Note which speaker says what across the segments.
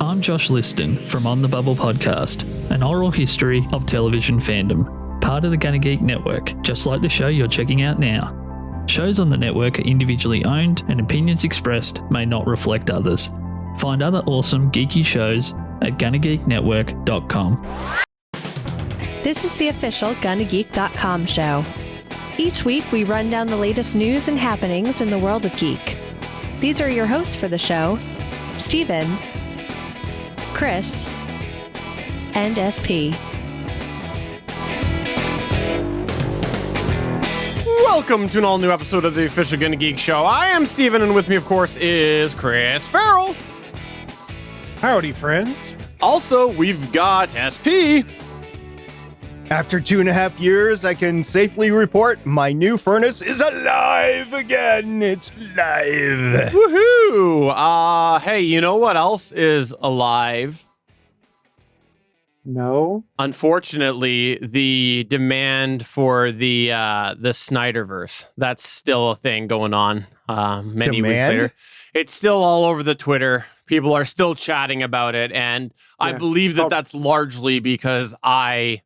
Speaker 1: I'm Josh Liston from On the Bubble podcast, an oral history of television fandom, part of the Gunna Geek Network, just like the show you're checking out now. Shows on the network are individually owned and opinions expressed may not reflect others. Find other awesome geeky shows at GunnaGeekNetwork.com.
Speaker 2: This is the official GunnaGeek.com show. Each week we run down the latest news and happenings in the world of geek. These are your hosts for the show, Steven, Chris, and SP.
Speaker 3: Welcome to an all-new episode of the official Gunna Geek Show. I am Steven, and with me, of course, is Chris Farrell.
Speaker 4: Howdy, friends.
Speaker 3: Also, we've got SP.
Speaker 4: After 2.5 years, I can safely report my new furnace is alive again. It's live.
Speaker 3: Woohoo! Hey, you know what else is alive?
Speaker 5: No.
Speaker 3: Unfortunately, the demand for the Snyderverse. That's still a thing going on many weeks later. It's still all over the Twitter. People are still chatting about it, and I believe that that's largely because I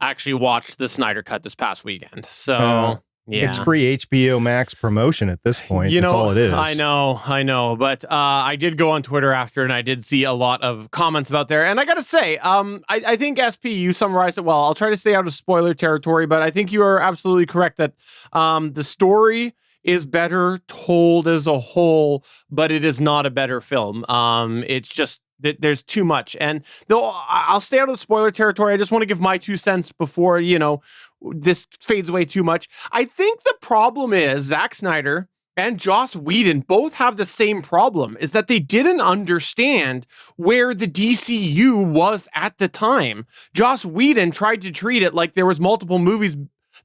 Speaker 3: actually watched the Snyder Cut this past weekend. So, yeah.
Speaker 4: It's free HBO Max promotion at this point. That's all it is.
Speaker 3: I know. But I did go on Twitter after, and I did see a lot of comments about there. And I got to say, I think, SP, you summarized it well. I'll try to stay out of spoiler territory, but I think you are absolutely correct that the story is better told as a whole, but it is not a better film. It's just there's too much. And though I'll stay out of the spoiler territory, I just want to give my 2 cents before, this fades away too much. I think the problem is Zack Snyder and Joss Whedon both have the same problem, is that they didn't understand where the DCU was at the time. Joss Whedon tried to treat it like there was multiple movies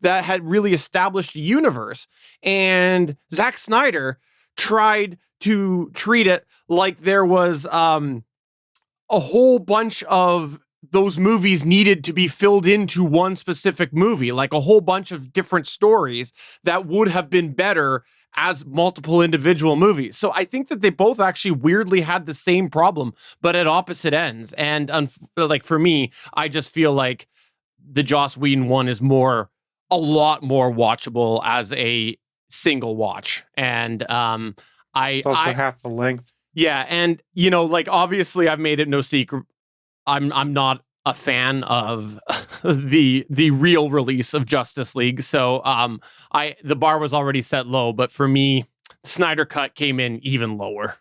Speaker 3: that had really established a universe. And Zack Snyder tried to treat it like there was a whole bunch of those movies needed to be filled into one specific movie, like a whole bunch of different stories that would have been better as multiple individual movies. So I think that they both actually weirdly had the same problem, but at opposite ends. And for me, I just feel like the Joss Whedon one is a lot more watchable as a single watch. And
Speaker 5: It's also half the length.
Speaker 3: Yeah, and obviously I've made it no secret I'm not a fan of the real release of Justice League. So the bar was already set low, but for me, Snyder Cut came in even lower.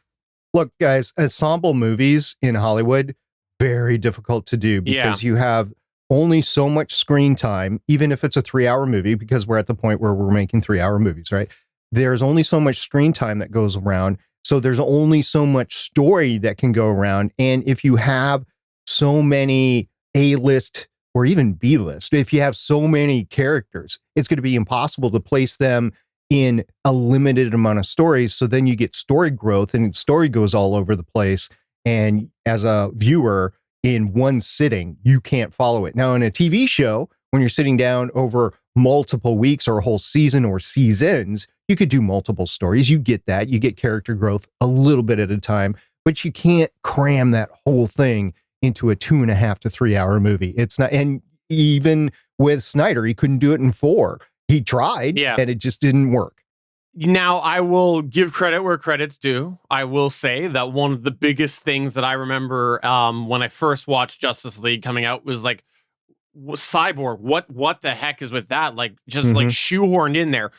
Speaker 4: Look, guys, ensemble movies in Hollywood, very difficult to do because you have only so much screen time, even if it's a 3-hour movie, because we're at the point where we're making 3-hour movies, right? There's only so much screen time that goes around. So there's only so much story that can go around. And if you have so many A-list or even B-list, if you have so many characters, it's going to be impossible to place them in a limited amount of stories. So then you get story growth and story goes all over the place. And as a viewer in one sitting, you can't follow it. Now in a TV show, when you're sitting down over multiple weeks or a whole season or seasons, you could do multiple stories. You get that. You get character growth a little bit at a time, but you can't cram that whole thing into a 2.5 to 3 hour movie. It's not, and even with Snyder, he couldn't do it in 4. He tried, and it just didn't work.
Speaker 3: Now, I will give credit where credit's due. I will say that one of the biggest things that I remember when I first watched Justice League coming out was like, Cyborg, what the heck is with that? Like, just like shoehorned in there.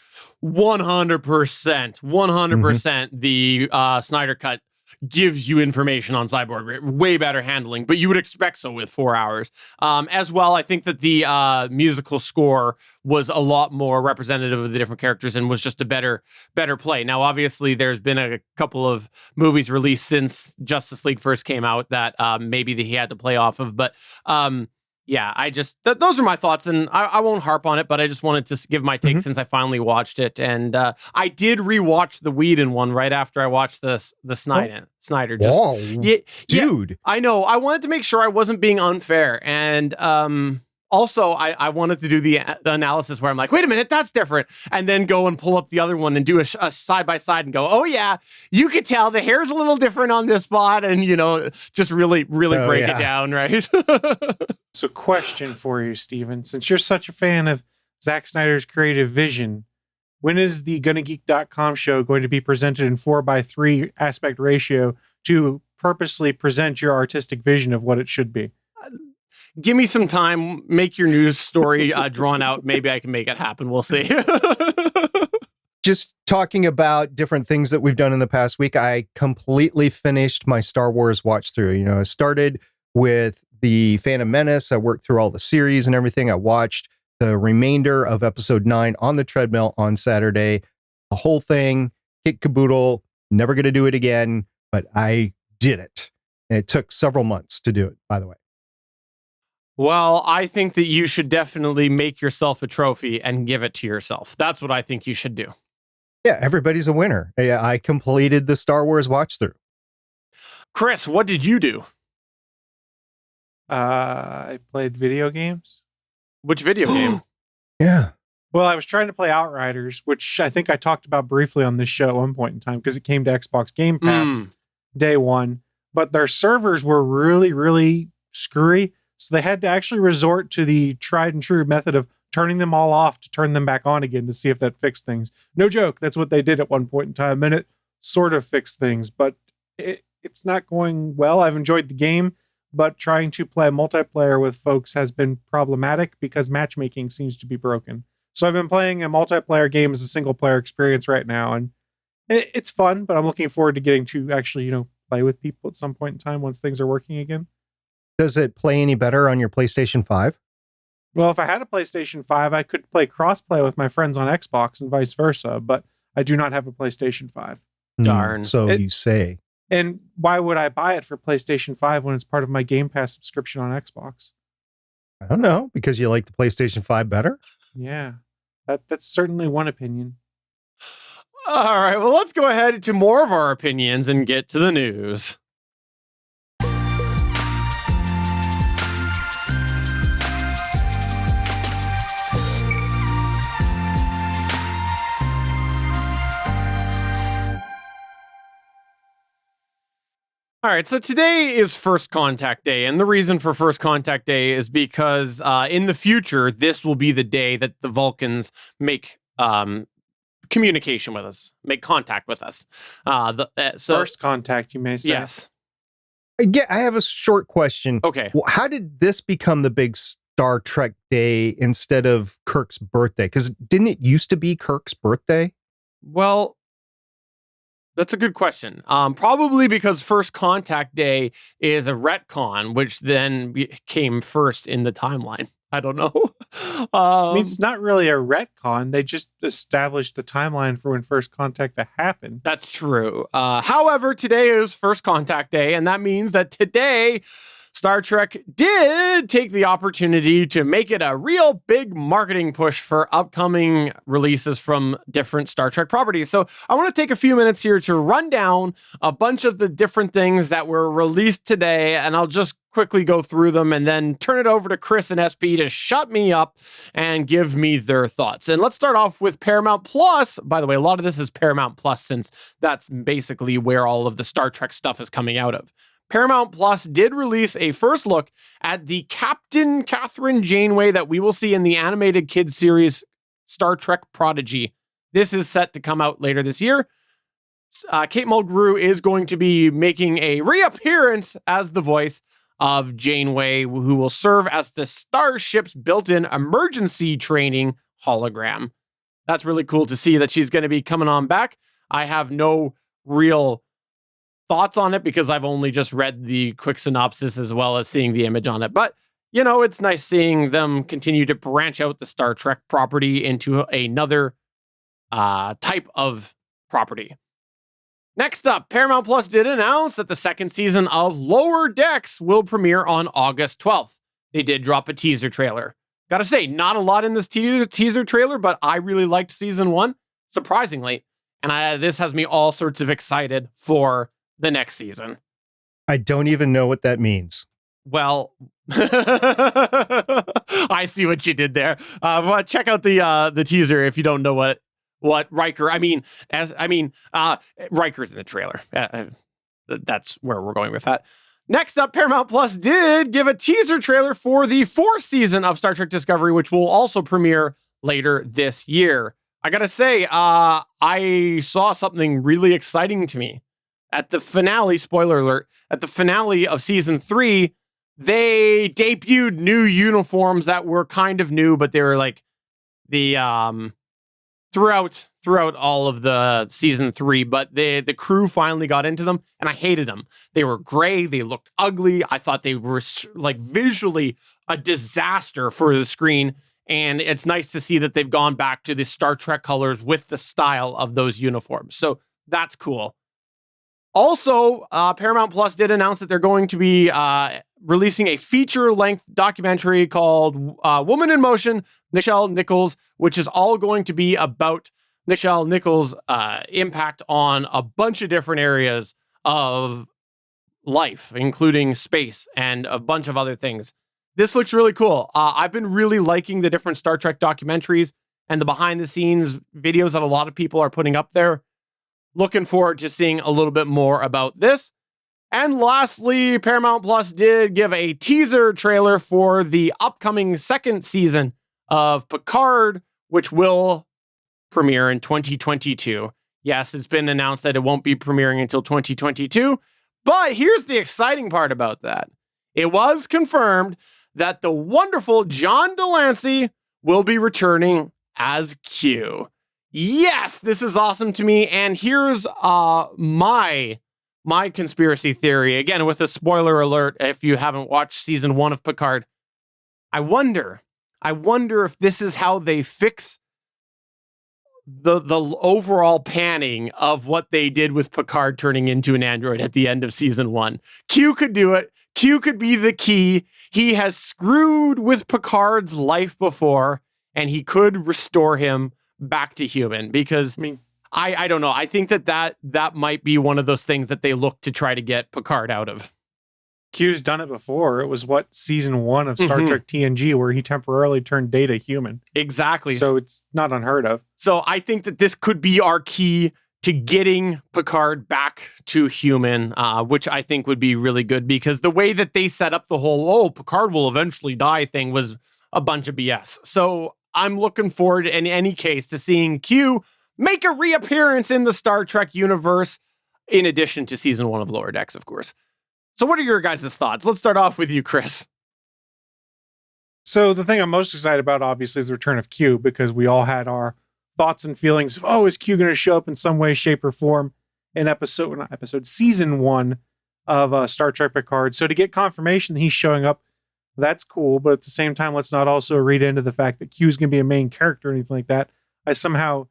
Speaker 3: 100%, the Snyder Cut gives you information on Cyborg. Way better handling, but you would expect so with 4 hours. As well, I think that the musical score was a lot more representative of the different characters and was just a better play. Now, obviously, there's been a couple of movies released since Justice League first came out that maybe that he had to play off of, but I just those are my thoughts, and I won't harp on it, but I just wanted to give my take since I finally watched it, and I did rewatch the Whedon one right after I watched the Snyder. Just
Speaker 4: dude,
Speaker 3: I know I wanted to make sure I wasn't being unfair, and Also, I wanted to do the analysis where I'm like, wait a minute, that's different. And then go and pull up the other one and do a side by side and go, oh yeah, you could tell the hair's a little different on this spot. And, just really break it down, right?
Speaker 5: So question for you, Steven, since you're such a fan of Zack Snyder's creative vision, when is the GonnaGeek.com show going to be presented in 4:3 aspect ratio to purposely present your artistic vision of what it should be?
Speaker 3: Give me some time, make your news story drawn out. Maybe I can make it happen. We'll see.
Speaker 4: Just talking about different things that we've done in the past week, I completely finished my Star Wars watch through. I started with the Phantom Menace. I worked through all the series and everything. I watched the remainder of episode 9 on the treadmill on Saturday. The whole thing, kit caboodle, never going to do it again, but I did it. And it took several months to do it, by the way.
Speaker 3: Well, I think that you should definitely make yourself a trophy and give it to yourself. That's what I think you should do.
Speaker 4: Yeah, everybody's a winner. I completed the Star Wars watch through.
Speaker 3: Chris, what did you do?
Speaker 5: I played video games.
Speaker 3: Which video game?
Speaker 4: Yeah.
Speaker 5: Well, I was trying to play Outriders, which I think I talked about briefly on this show at one point in time because it came to Xbox Game Pass day one. But their servers were really, really screwy. So they had to actually resort to the tried and true method of turning them all off to turn them back on again to see if that fixed things. No joke. That's what they did at one point in time. And it sort of fixed things, but it's not going well. I've enjoyed the game, but trying to play multiplayer with folks has been problematic because matchmaking seems to be broken. So I've been playing a multiplayer game as a single player experience right now. And it's fun, but I'm looking forward to getting to actually, play with people at some point in time once things are working again.
Speaker 4: Does it play any better on your PlayStation 5?
Speaker 5: Well, if I had a PlayStation 5, I could play crossplay with my friends on Xbox and vice versa, but I do not have a PlayStation 5.
Speaker 3: Darn.
Speaker 4: So you say.
Speaker 5: And why would I buy it for PlayStation 5 when it's part of my Game Pass subscription on Xbox?
Speaker 4: I don't know, because you like the PlayStation 5 better?
Speaker 5: Yeah, that's certainly one opinion.
Speaker 3: All right, well, let's go ahead to more of our opinions and get to the news. All right, so today is First Contact Day, and the reason for First Contact Day is because in the future, this will be the day that the Vulcans make communication with us, make contact with us.
Speaker 5: First contact, you may say.
Speaker 3: Yes.
Speaker 4: I have a short question.
Speaker 3: Okay.
Speaker 4: Well, how did this become the big Star Trek Day instead of Kirk's birthday? Because didn't it used to be Kirk's birthday?
Speaker 3: Well, that's a good question. Probably because First Contact Day is a retcon, which then came first in the timeline. I don't know.
Speaker 5: It's not really a retcon. They just established the timeline for when First Contact happened.
Speaker 3: That's true. However, today is First Contact Day, and that means that today Star Trek did take the opportunity to make it a real big marketing push for upcoming releases from different Star Trek properties. So I want to take a few minutes here to run down a bunch of the different things that were released today, and I'll just quickly go through them and then turn it over to Chris and SP to shut me up and give me their thoughts. And let's start off with Paramount Plus. By the way, a lot of this is Paramount Plus since that's basically where all of the Star Trek stuff is coming out of. Paramount Plus did release a first look at the Captain Catherine Janeway that we will see in the animated kids series Star Trek Prodigy. This is set to come out later this year. Kate Mulgrew is going to be making a reappearance as the voice of Janeway, who will serve as the starship's built-in emergency training hologram. That's really cool to see that she's going to be coming on back. I have no real thoughts on it because I've only just read the quick synopsis as well as seeing the image on it. But, it's nice seeing them continue to branch out the Star Trek property into another type of property. Next up, Paramount Plus did announce that the second season of Lower Decks will premiere on August 12th. They did drop a teaser trailer. Gotta say, not a lot in this teaser trailer, but I really liked season 1, surprisingly. And this has me all sorts of excited for the next season.
Speaker 4: I don't even know what that means.
Speaker 3: Well, I see what you did there. But check out the teaser if you don't know what Riker. Riker's in the trailer. That's where we're going with that. Next up, Paramount Plus did give a teaser trailer for the 4th season of Star Trek Discovery, which will also premiere later this year. I gotta say, I saw something really exciting to me. At the finale, spoiler alert, at the finale of season 3, they debuted new uniforms that were kind of new, but they were like the throughout all of the season 3, but the crew finally got into them, and I hated them. They were gray, they looked ugly. I thought they were like visually a disaster for the screen, and it's nice to see that they've gone back to the Star Trek colors with the style of those uniforms. So that's cool. Also, Paramount Plus did announce that they're going to be releasing a feature-length documentary called Woman in Motion, Nichelle, Nichols, which is all going to be about Nichelle Nichols' impact on a bunch of different areas of life, including space and a bunch of other things. This looks really cool. I've been really liking the different Star Trek documentaries and the behind-the-scenes videos that a lot of people are putting up there. Looking forward to seeing a little bit more about this. And lastly, Paramount Plus did give a teaser trailer for the upcoming 2nd season of Picard, which will premiere in 2022. Yes, it's been announced that it won't be premiering until 2022, but here's the exciting part about that. It was confirmed that the wonderful John Delancey will be returning as Q. Yes, this is awesome to me, and here's my conspiracy theory, again with a spoiler alert if you haven't watched season 1 of Picard. I wonder if this is how they fix the overall panning of what they did with Picard turning into an android at the end of season 1. Q could do it. Q could be the key. He has screwed with Picard's life before, and he could restore him back to human, because I don't know. I think that might be one of those things that they look to try to get Picard out of.
Speaker 5: Q's done it before. It was season 1 of Star Trek TNG, where he temporarily turned Data human.
Speaker 3: Exactly.
Speaker 5: So it's not unheard of.
Speaker 3: So I think that this could be our key to getting Picard back to human, which I think would be really good, because the way that they set up the whole, Picard will eventually die thing was a bunch of BS. So I'm looking forward in any case to seeing Q make a reappearance in the Star Trek universe, in addition to season 1 of Lower Decks, of course. So what are your guys' thoughts? Let's start off with you, Chris.
Speaker 5: So the thing I'm most excited about, obviously, is the return of Q, because we all had our thoughts and feelings of, is Q going to show up in some way, shape, or form in season 1 of Star Trek Picard. So to get confirmation that he's showing up, that's cool. But at the same time, let's not also read into the fact that Q is going to be a main character or anything like that. I somehow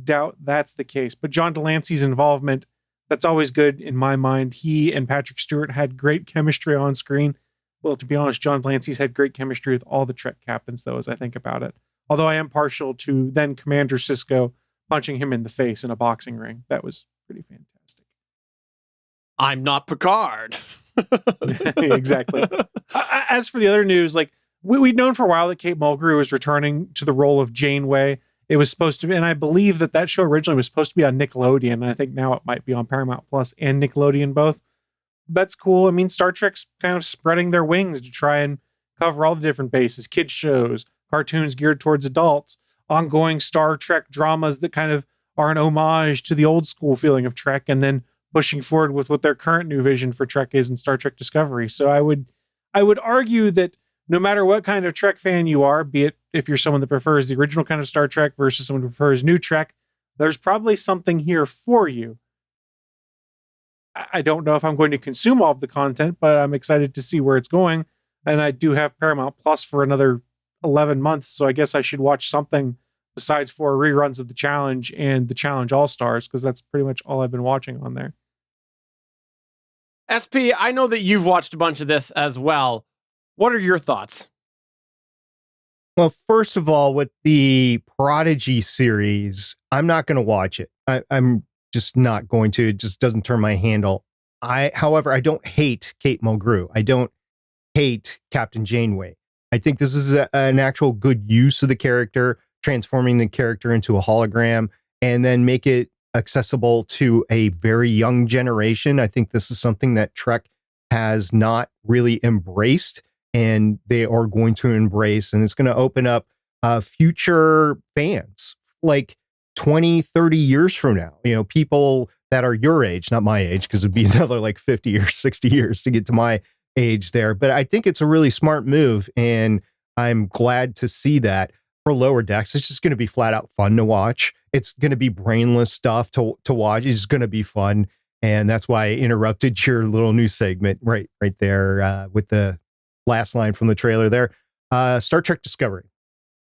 Speaker 5: doubt that's the case. But John Delancey's involvement, that's always good in my mind. He and Patrick Stewart had great chemistry on screen. Well, to be honest, John Delancey's had great chemistry with all the Trek captains, though, as I think about it. Although I am partial to then Commander Sisko punching him in the face in a boxing ring. That was pretty fantastic.
Speaker 3: I'm not Picard.
Speaker 5: Exactly. As for the other news, we'd known for a while that Kate Mulgrew was returning to the role of Janeway. It was supposed to be, and I believe that show originally was supposed to be on Nickelodeon, and I think now it might be on Paramount Plus and Nickelodeon both. That's cool. I mean, Star Trek's kind of spreading their wings to try and cover all the different bases, kids shows, cartoons geared towards adults, ongoing Star Trek dramas that kind of are an homage to the old school feeling of Trek, and then pushing forward with what their current new vision for Trek is in Star Trek Discovery. So I would argue that no matter what kind of Trek fan you are, be it if you're someone that prefers the original kind of Star Trek versus someone who prefers new Trek, there's probably something here for you. I don't know if I'm going to consume all of the content, but I'm excited to see where it's going. And I do have Paramount Plus for another 11 months, so I guess I should watch something besides 4 reruns of The Challenge and The Challenge All-Stars, because that's pretty much all I've been watching on there.
Speaker 3: SP, I know that you've watched a bunch of this as well. What are your thoughts?
Speaker 4: Well, first of all, with the Prodigy series, I'm not going to watch it. I'm just not going to. It just doesn't turn my handle. However, I don't hate Kate Mulgrew. I don't hate Captain Janeway. I think this is an actual good use of the character, transforming the character into a hologram and then make it accessible to a very young generation. I think this is something that Trek has not really embraced, and they are going to embrace, and it's going to open up future fans like 20, 30 years from now, people that are your age, not my age, because it'd be another like 50 or 60 years to get to my age there. But I think it's a really smart move, and I'm glad to see that. For Lower Decks, it's just going to be flat out fun to watch. It's going to be brainless stuff to watch. It's going to be fun. And that's why I interrupted your little news segment right there with the last line from the trailer there. Star Trek Discovery.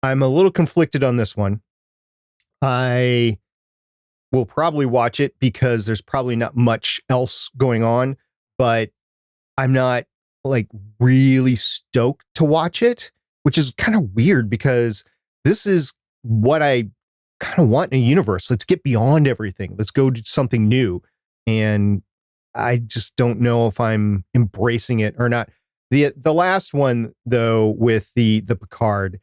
Speaker 4: I'm a little conflicted on this one. I will probably watch it because there's probably not much else going on, but I'm not like really stoked to watch it, which is kind of weird because this is what I kind of want in a universe. Let's get beyond everything. Let's go do something new. And I just don't know if I'm embracing it or not. The last one, though, with the Picard,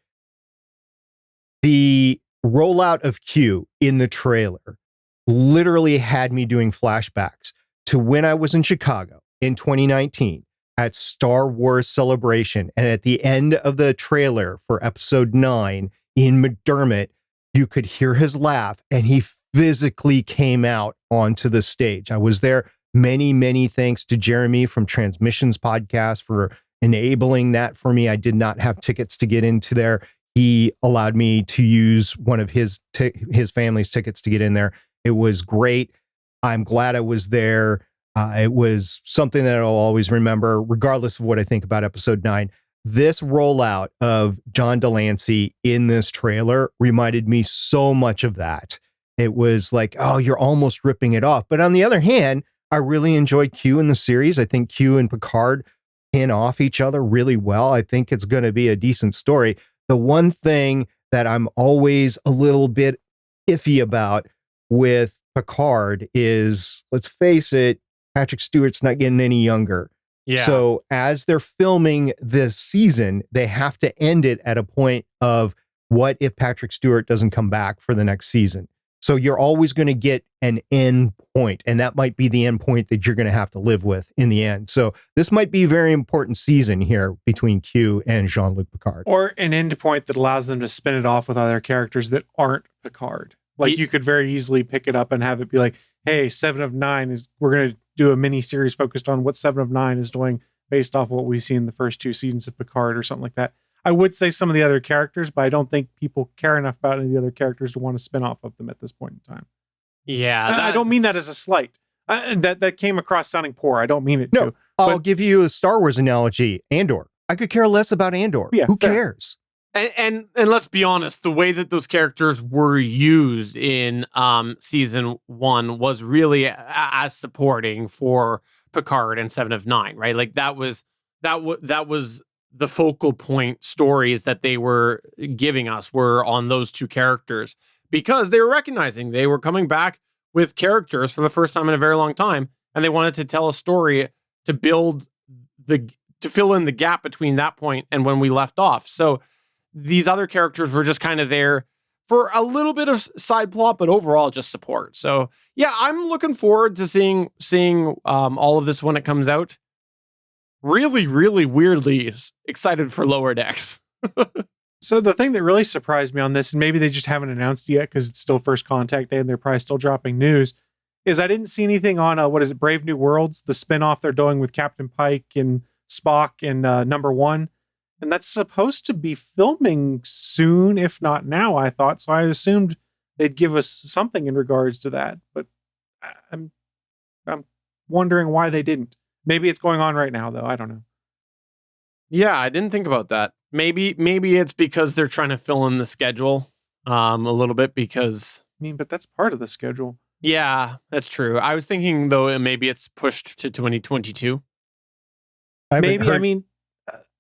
Speaker 4: the rollout of Q in the trailer literally had me doing flashbacks to when I was in Chicago in 2019 at Star Wars Celebration. And at the end of the trailer for episode 9, Ian McDermott, you could hear his laugh, and he physically came out onto the stage. I was there. Many, many thanks to Jeremy from Transmissions Podcast for enabling that for me. I did not have tickets to get into there. He allowed me to use one of his family's tickets to get in there. It was great. I'm glad I was there. It was something that I'll always remember, regardless of what I think about episode 9. This rollout of John Delancey in this trailer reminded me so much of that. It was like, oh, you're almost ripping it off. But on the other hand, I really enjoyed Q in the series. I think Q and Picard pin off each other really well. I think it's going to be a decent story. The one thing that I'm always a little bit iffy about with Picard is, let's face it, Patrick Stewart's not getting any younger.
Speaker 3: Yeah.
Speaker 4: So as they're filming this season, they have to end it at a point of what if Patrick Stewart doesn't come back for the next season? So you're always going to get an end point, and that might be the end point that you're going to have to live with in the end. So this might be a very important season here between Q and Jean-Luc Picard.
Speaker 5: Or an end point that allows them to spin it off with other characters that aren't Picard. Like you could very easily pick it up and have it be like, hey, 7 of 9 we're going to do a mini series focused on what 7 of 9 is doing based off what we see in the first 2 seasons of Picard or something like that. I would say some of the other characters, but I don't think people care enough about any of the other characters to want to spin off of them at this point in time.
Speaker 3: Yeah.
Speaker 5: I don't mean that as a slight. That came across sounding poor. I don't mean it to.
Speaker 4: I'll give you a Star Wars analogy. Andor. I could care less about Andor.
Speaker 5: Yeah,
Speaker 4: who cares?
Speaker 3: And let's be honest, the way that those characters were used in season 1 was really as supporting for Picard and 7 of 9, right? Like that was the focal point stories that they were giving us were on those 2 characters, because they were recognizing they were coming back with characters for the first time in a very long time, and they wanted to tell a story to fill in the gap between that point and when we left off. So these other characters were just kind of there for a little bit of side plot, but overall just support. So yeah, I'm looking forward to seeing all of this when it comes out. Really, really weirdly excited for Lower Decks.
Speaker 5: So the thing that really surprised me on this, and maybe they just haven't announced yet because it's still first contact day and they're probably still dropping news, is I didn't see anything on Brave New Worlds, the spinoff they're doing with Captain Pike and Spock and Number 1. And that's supposed to be filming soon, if not now, I thought. So I assumed they'd give us something in regards to that. But I'm wondering why they didn't. Maybe it's going on right now, though. I don't know.
Speaker 3: Yeah, I didn't think about that. Maybe it's because they're trying to fill in the schedule a little bit because...
Speaker 5: I mean, but that's part of the schedule.
Speaker 3: Yeah, that's true. I was thinking, though, maybe it's pushed to 2022.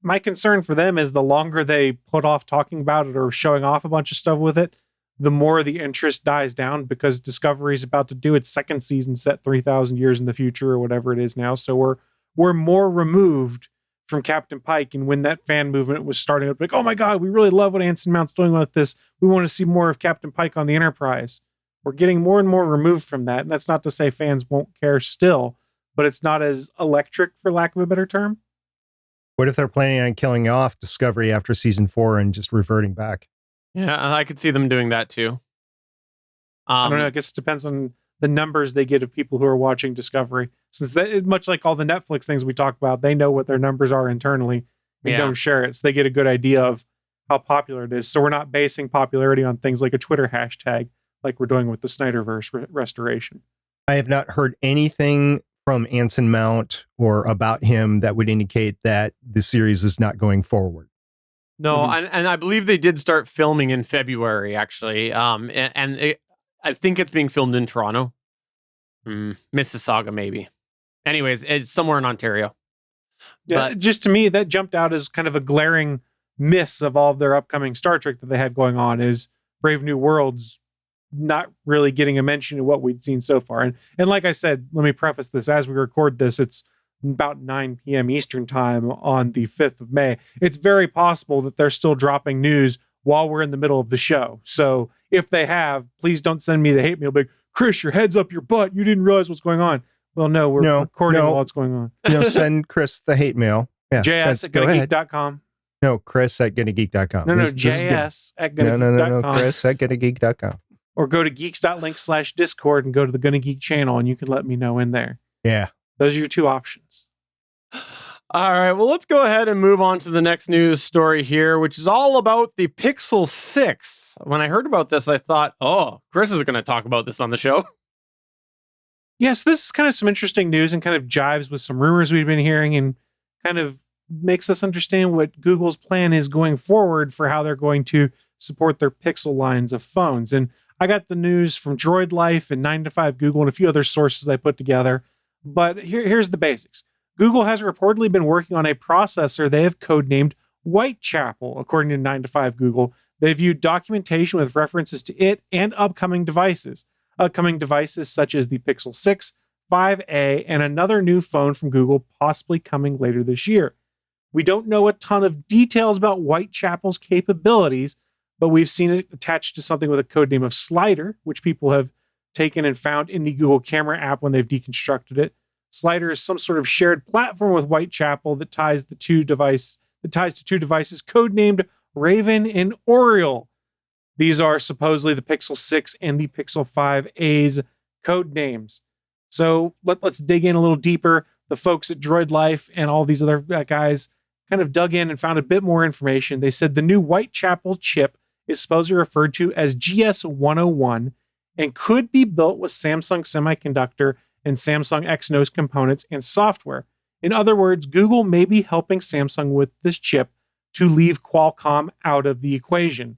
Speaker 5: My concern for them is the longer they put off talking about it or showing off a bunch of stuff with it, the more the interest dies down, because Discovery is about to do its 2nd season set 3,000 years in the future or whatever it is now. So we're more removed from Captain Pike. And when that fan movement was starting up, like, oh my God, we really love what Anson Mount's doing with this. We want to see more of Captain Pike on the Enterprise. We're getting more and more removed from that. And that's not to say fans won't care still, but it's not as electric, for lack of a better term.
Speaker 4: What if they're planning on killing off Discovery after season 4 and just reverting back?
Speaker 3: Yeah, I could see them doing that too.
Speaker 5: I don't know. I guess it depends on the numbers they get of people who are watching Discovery. Since that, much like all the Netflix things we talk about, they know what their numbers are internally and don't share it. So they get a good idea of how popular it is. So we're not basing popularity on things like a Twitter hashtag like we're doing with the Snyderverse restoration.
Speaker 4: I have not heard anything from Anson Mount or about him that would indicate that the series is not going forward.
Speaker 3: No, and I believe they did start filming in February, actually. I think it's being filmed in Toronto. Mississauga, maybe. Anyways, it's somewhere in Ontario.
Speaker 5: Yeah, but just to me, that jumped out as kind of a glaring miss of all of their upcoming Star Trek that they had going on, is Brave New Worlds not really getting a mention of what we'd seen so far. And like I said, let me preface this, as we record this, it's about 9 p.m. Eastern time on the 5th of May. It's very possible that they're still dropping news while we're in the middle of the show. So if they have, please don't send me the hate mail. Like, Chris, your head's up your butt. You didn't realize what's going on. Well, no, we're recording while it's going on.
Speaker 4: Send Chris the hate mail. Yeah,
Speaker 5: JS at GonnaGeek.com.
Speaker 4: No, Chris at GonnaGeek.com.
Speaker 5: No, JS at GonnaGeek.com.
Speaker 4: No, Chris at GonnaGeek.com.
Speaker 5: Or go to geeks.link/Discord and go to the Gonna Geek channel, and you can let me know in there.
Speaker 4: Yeah.
Speaker 5: Those are your two options.
Speaker 3: All right, well, let's go ahead and move on to the next news story here, which is all about the Pixel 6. When I heard about this, I thought, oh, Chris is going to talk about this on the show.
Speaker 5: Yes, this is kind of some interesting news and kind of jives with some rumors we've been hearing and kind of makes us understand what Google's plan is going forward for how they're going to support their Pixel lines of phones. And I got the news from Droid Life and 9to5 Google and a few other sources I put together. But here's the basics. Google has reportedly been working on a processor they have codenamed Whitechapel, according to 9to5 Google. They viewed documentation with references to it and upcoming devices. Upcoming devices such as the Pixel 6, 5A, and another new phone from Google possibly coming later this year. We don't know a ton of details about Whitechapel's capabilities, but we've seen it attached to something with a code name of Slider, which people have taken and found in the Google Camera app when they've deconstructed it. Slider is some sort of shared platform with Whitechapel that ties to two devices codenamed Raven and Oriole. These are supposedly the Pixel 6 and the Pixel 5A's code names. So let's dig in a little deeper. The folks at Droid Life and all these other guys kind of dug in and found a bit more information. They said the new Whitechapel chip is supposedly referred to as GS101 and could be built with Samsung Semiconductor and Samsung Exynos components and software. In other words, Google may be helping Samsung with this chip to leave Qualcomm out of the equation.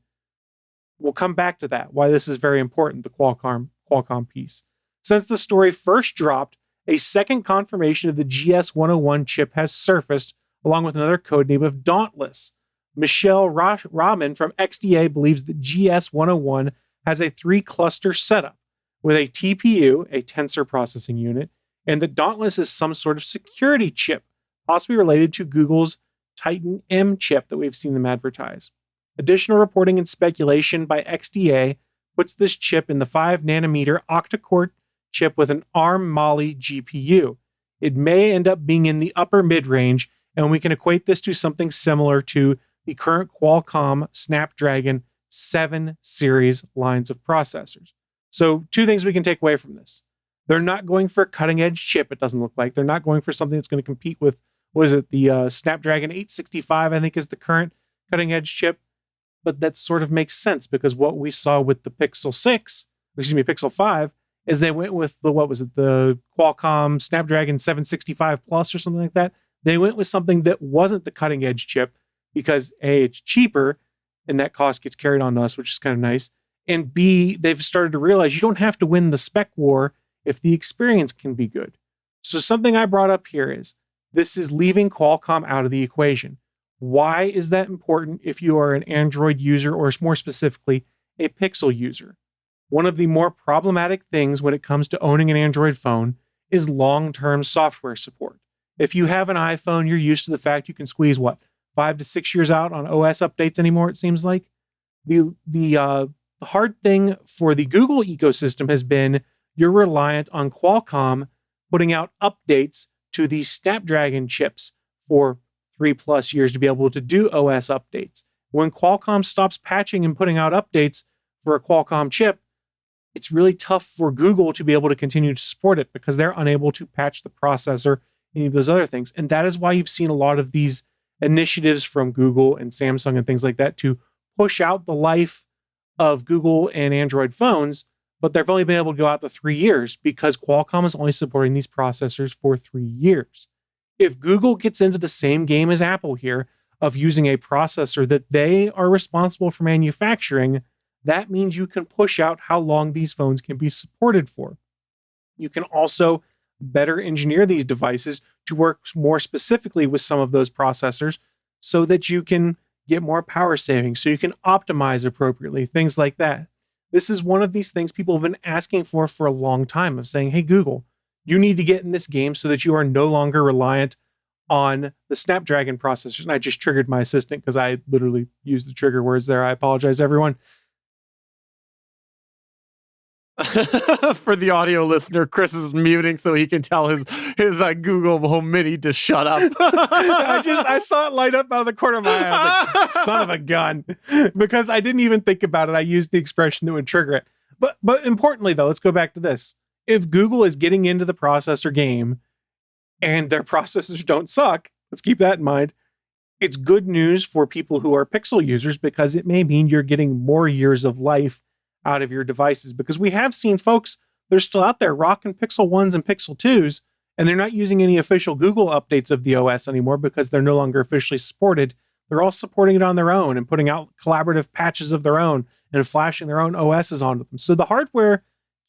Speaker 5: We'll come back to that, why this is very important, the Qualcomm piece. Since the story first dropped, a second confirmation of the GS101 chip has surfaced, along with another codename of Dauntless. Michelle Rahman from XDA believes that GS101 has a 3-cluster setup with a TPU, a tensor processing unit, and that Dauntless is some sort of security chip, possibly related to Google's Titan M chip that we've seen them advertise. Additional reporting and speculation by XDA puts this chip in the 5-nanometer octa-core chip with an ARM Mali GPU. It may end up being in the upper mid-range, and we can equate this to something similar to the current Qualcomm Snapdragon 7 series lines of processors. So 2 things we can take away from this. They're not going for a cutting-edge chip, it doesn't look like. They're not going for something that's going to compete with, the Snapdragon 865, I think, is the current cutting-edge chip. But that sort of makes sense because what we saw with the Pixel 5, is they went with the Qualcomm Snapdragon 765 Plus or something like that. They went with something that wasn't the cutting-edge chip because A, it's cheaper, and that cost gets carried on to us, which is kind of nice. And B, they've started to realize you don't have to win the spec war if the experience can be good. So something I brought up here is this is leaving Qualcomm out of the equation. Why is that important if you are an Android user or more specifically a Pixel user? One of the more problematic things when it comes to owning an Android phone is long-term software support. If you have an iPhone, you're used to the fact you can squeeze 5 to 6 years out on OS updates anymore, it seems like. The hard thing for the Google ecosystem has been you're reliant on Qualcomm putting out updates to these Snapdragon chips for 3+ years to be able to do OS updates. When Qualcomm stops patching and putting out updates for a Qualcomm chip, it's really tough for Google to be able to continue to support it because they're unable to patch the processor, any of those other things. And that is why you've seen a lot of these initiatives from Google and Samsung and things like that to push out the life of Google and Android phones, but they've only been able to go out to 3 years because Qualcomm is only supporting these processors for 3 years. If Google gets into the same game as Apple here of using a processor that they are responsible for manufacturing, that means you can push out how long these phones can be supported for. You can also better engineer these devices to work more specifically with some of those processors so that you can get more power savings, so you can optimize appropriately, things like that. This is one of these things people have been asking for a long time, of saying, hey, Google, you need to get in this game so that you are no longer reliant on the Snapdragon processors. And I just triggered my assistant because I literally used the trigger words there. I apologize, everyone.
Speaker 3: For the audio listener, Chris is muting so he can tell his Google Home Mini to shut up.
Speaker 5: I saw it light up out of the corner of my eye. I was like, son of a gun. Because I didn't even think about it. I used the expression that would trigger it. But importantly, though, let's go back to this. If Google is getting into the processor game and their processors don't suck, let's keep that in mind. It's good news for people who are Pixel users because it may mean you're getting more years of life out of your devices, because we have seen folks, they're still out there rocking Pixel 1s and Pixel 2s, and they're not using any official Google updates of the OS anymore because they're no longer officially supported. They're all supporting it on their own and putting out collaborative patches of their own and flashing their own OSs onto them. So the hardware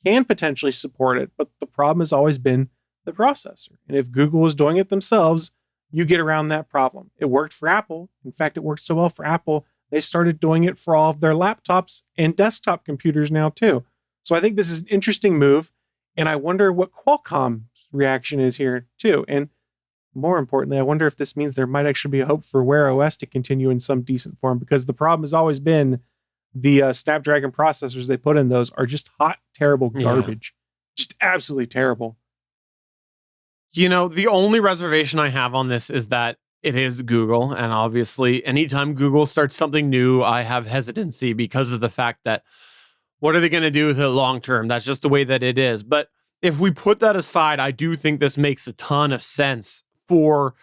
Speaker 5: can potentially support it, but the problem has always been the processor. And if Google is doing it themselves, you get around that problem. It worked for Apple. In fact, it worked so well for Apple, they started doing it for all of their laptops and desktop computers now too. So I think this is an interesting move, and I wonder what Qualcomm's reaction is here too. And more importantly, I wonder if this means there might actually be a hope for Wear OS to continue in some decent form, because the problem has always been the Snapdragon processors they put in those are just hot, terrible garbage. Just absolutely terrible.
Speaker 3: You know, the only reservation I have on this is that it is Google, and obviously anytime Google starts something new, I have hesitancy because of the fact that what are they going to do with it long term? That's just the way that it is. But if we put that aside, I do think this makes a ton of sense for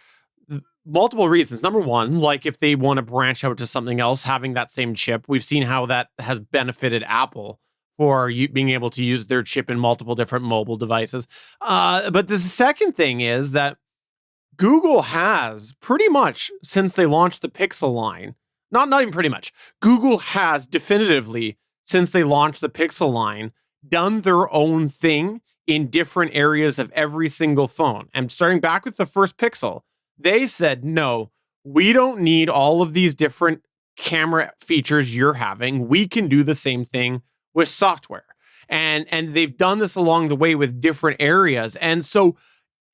Speaker 3: multiple reasons. Number one, like if they want to branch out to something else, having that same chip, we've seen how that has benefited Apple for you being able to use their chip in multiple different mobile devices. But the second thing is that Google has pretty much, since they launched the Pixel line, not even pretty much, Google has definitively, since they launched the Pixel line, done their own thing in different areas of every single phone. And starting back with the first Pixel, they said, no, we don't need all of these different camera features you're having. We can do the same thing with software. And they've done this along the way with different areas. And so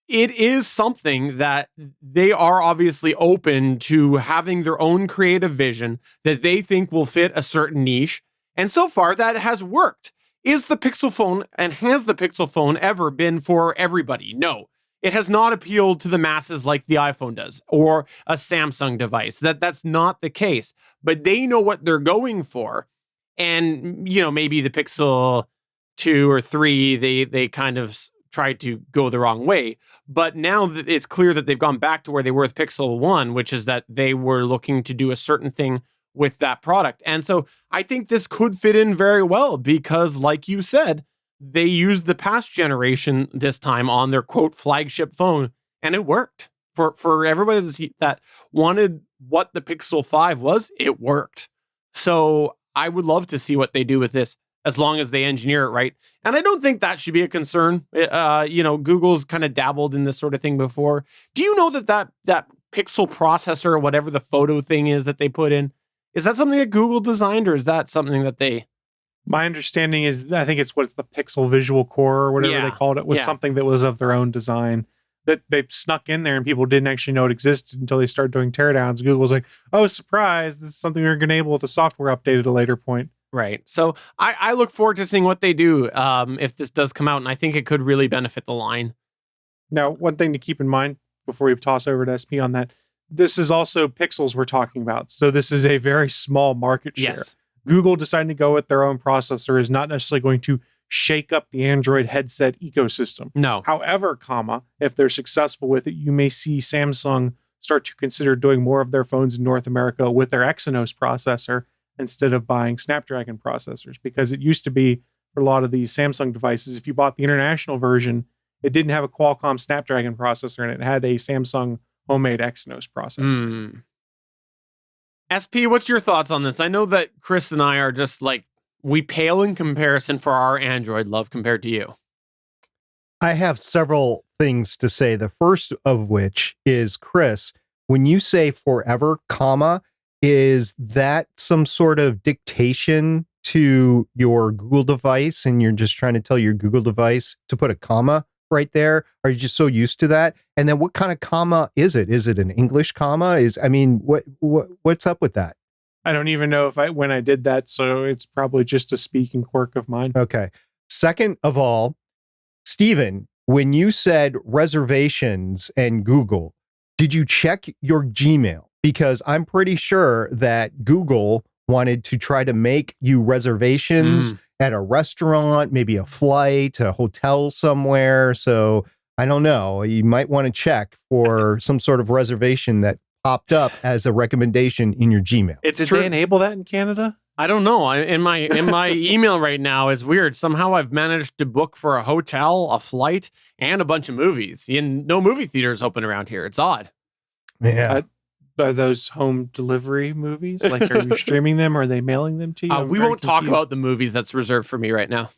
Speaker 3: it is something that they are obviously open to having their own creative vision that they think will fit a certain niche. And so far that has worked. Is the Pixel phone, and has the Pixel phone ever been for everybody? No. It has not appealed to the masses like the iPhone does, or a Samsung device. That's not the case. But they know what they're going for. And, you know, maybe the Pixel 2 or 3, they kind of tried to go the wrong way. But now that it's clear that they've gone back to where they were with Pixel 1, which is that they were looking to do a certain thing with that product. And so I think this could fit in very well because, like you said, they used the past generation this time on their quote flagship phone, and it worked. For everybody that wanted what the Pixel 5 was, it worked. So I would love to see what they do with this, as long as they engineer it right. And I don't think that should be a concern. You know, Google's kind of dabbled in this sort of thing before. Do you know that Pixel processor, or whatever the photo thing is that they put in, is that something that Google designed, or is that something that they...
Speaker 5: My understanding is, I think it's the Pixel Visual Core or whatever they called it, was something that was of their own design. that they snuck in there and people didn't actually know it existed until they started doing teardowns. Google's like, oh, surprise, this is something we're going to enable with the software update at a later point.
Speaker 3: Right. So I look forward to seeing what they do if this does come out, and I think it could really benefit the line.
Speaker 5: Now, one thing to keep in mind before we toss over to SP on that, this is also pixels we're talking about. So this is a very small market share.
Speaker 3: Yes.
Speaker 5: Google deciding to go with their own processor is not necessarily going to shake up the Android headset ecosystem.
Speaker 3: No.
Speaker 5: However, if they're successful with it, you may see Samsung start to consider doing more of their phones in North America with their Exynos processor instead of buying Snapdragon processors. Because it used to be for a lot of these Samsung devices, if you bought the international version, it didn't have a Qualcomm Snapdragon processor and it had a Samsung homemade Exynos processor.
Speaker 3: SP, what's your thoughts on this? I know that Chris and I are just like, we pale in comparison for our Android love compared to you.
Speaker 4: I have several things to say. The first of which is, Chris, when you say forever, comma, is that some sort of dictation to your Google device and you're just trying to tell your Google device to put a comma right there? Are you just so used to that? And then what kind of comma is it? Is it an English comma? What's up with that?
Speaker 5: I don't even know when I did that, so it's probably just a speaking quirk of mine.
Speaker 4: Okay. Second of all, Stephen, when you said reservations and Google, did you check your Gmail? Because I'm pretty sure that Google wanted to try to make you reservations at a restaurant, maybe a flight, a hotel somewhere. So I don't know. You might want to check for some sort of reservation that popped up as a recommendation in your Gmail.
Speaker 5: Did they enable that in Canada?
Speaker 3: I don't know. In my email right now is weird. Somehow I've managed to book for a hotel, a flight, and a bunch of movies. And no movie theaters open around here. It's odd.
Speaker 4: Yeah.
Speaker 5: Are those home delivery movies? Like, are you streaming them or are they mailing them to you?
Speaker 3: We won't talk about the movies that's reserved for me right now.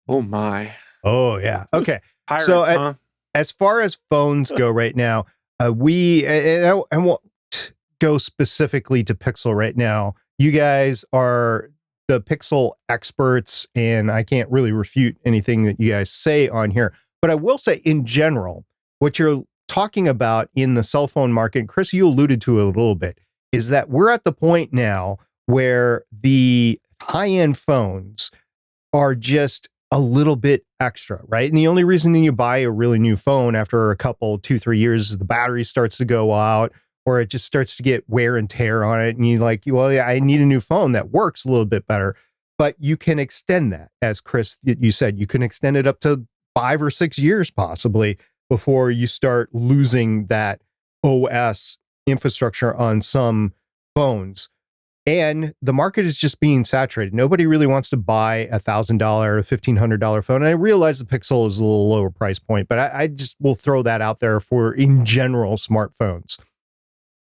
Speaker 5: Oh, my.
Speaker 4: Oh, yeah. Okay.
Speaker 5: Pirates,
Speaker 4: so
Speaker 5: huh?
Speaker 4: As far as phones go right now, I won't go specifically to Pixel right now. You guys are the Pixel experts, and I can't really refute anything that you guys say on here. But I will say, in general, what you're talking about in the cell phone market, Chris, you alluded to it a little bit, is that we're at the point now where the high-end phones are just a little bit extra, right? And the only reason you buy a really new phone after a couple, 2-3 years is the battery starts to go out, or it just starts to get wear and tear on it. And you're like, well, yeah, I need a new phone that works a little bit better. But you can extend that, as Chris, you said, you can extend it up to 5 or 6 years possibly before you start losing that OS infrastructure on some phones. And the market is just being saturated. Nobody really wants to buy $1,000, $1,500 phone. And I realize the Pixel is a little lower price point, but I just will throw that out there for, in general, smartphones.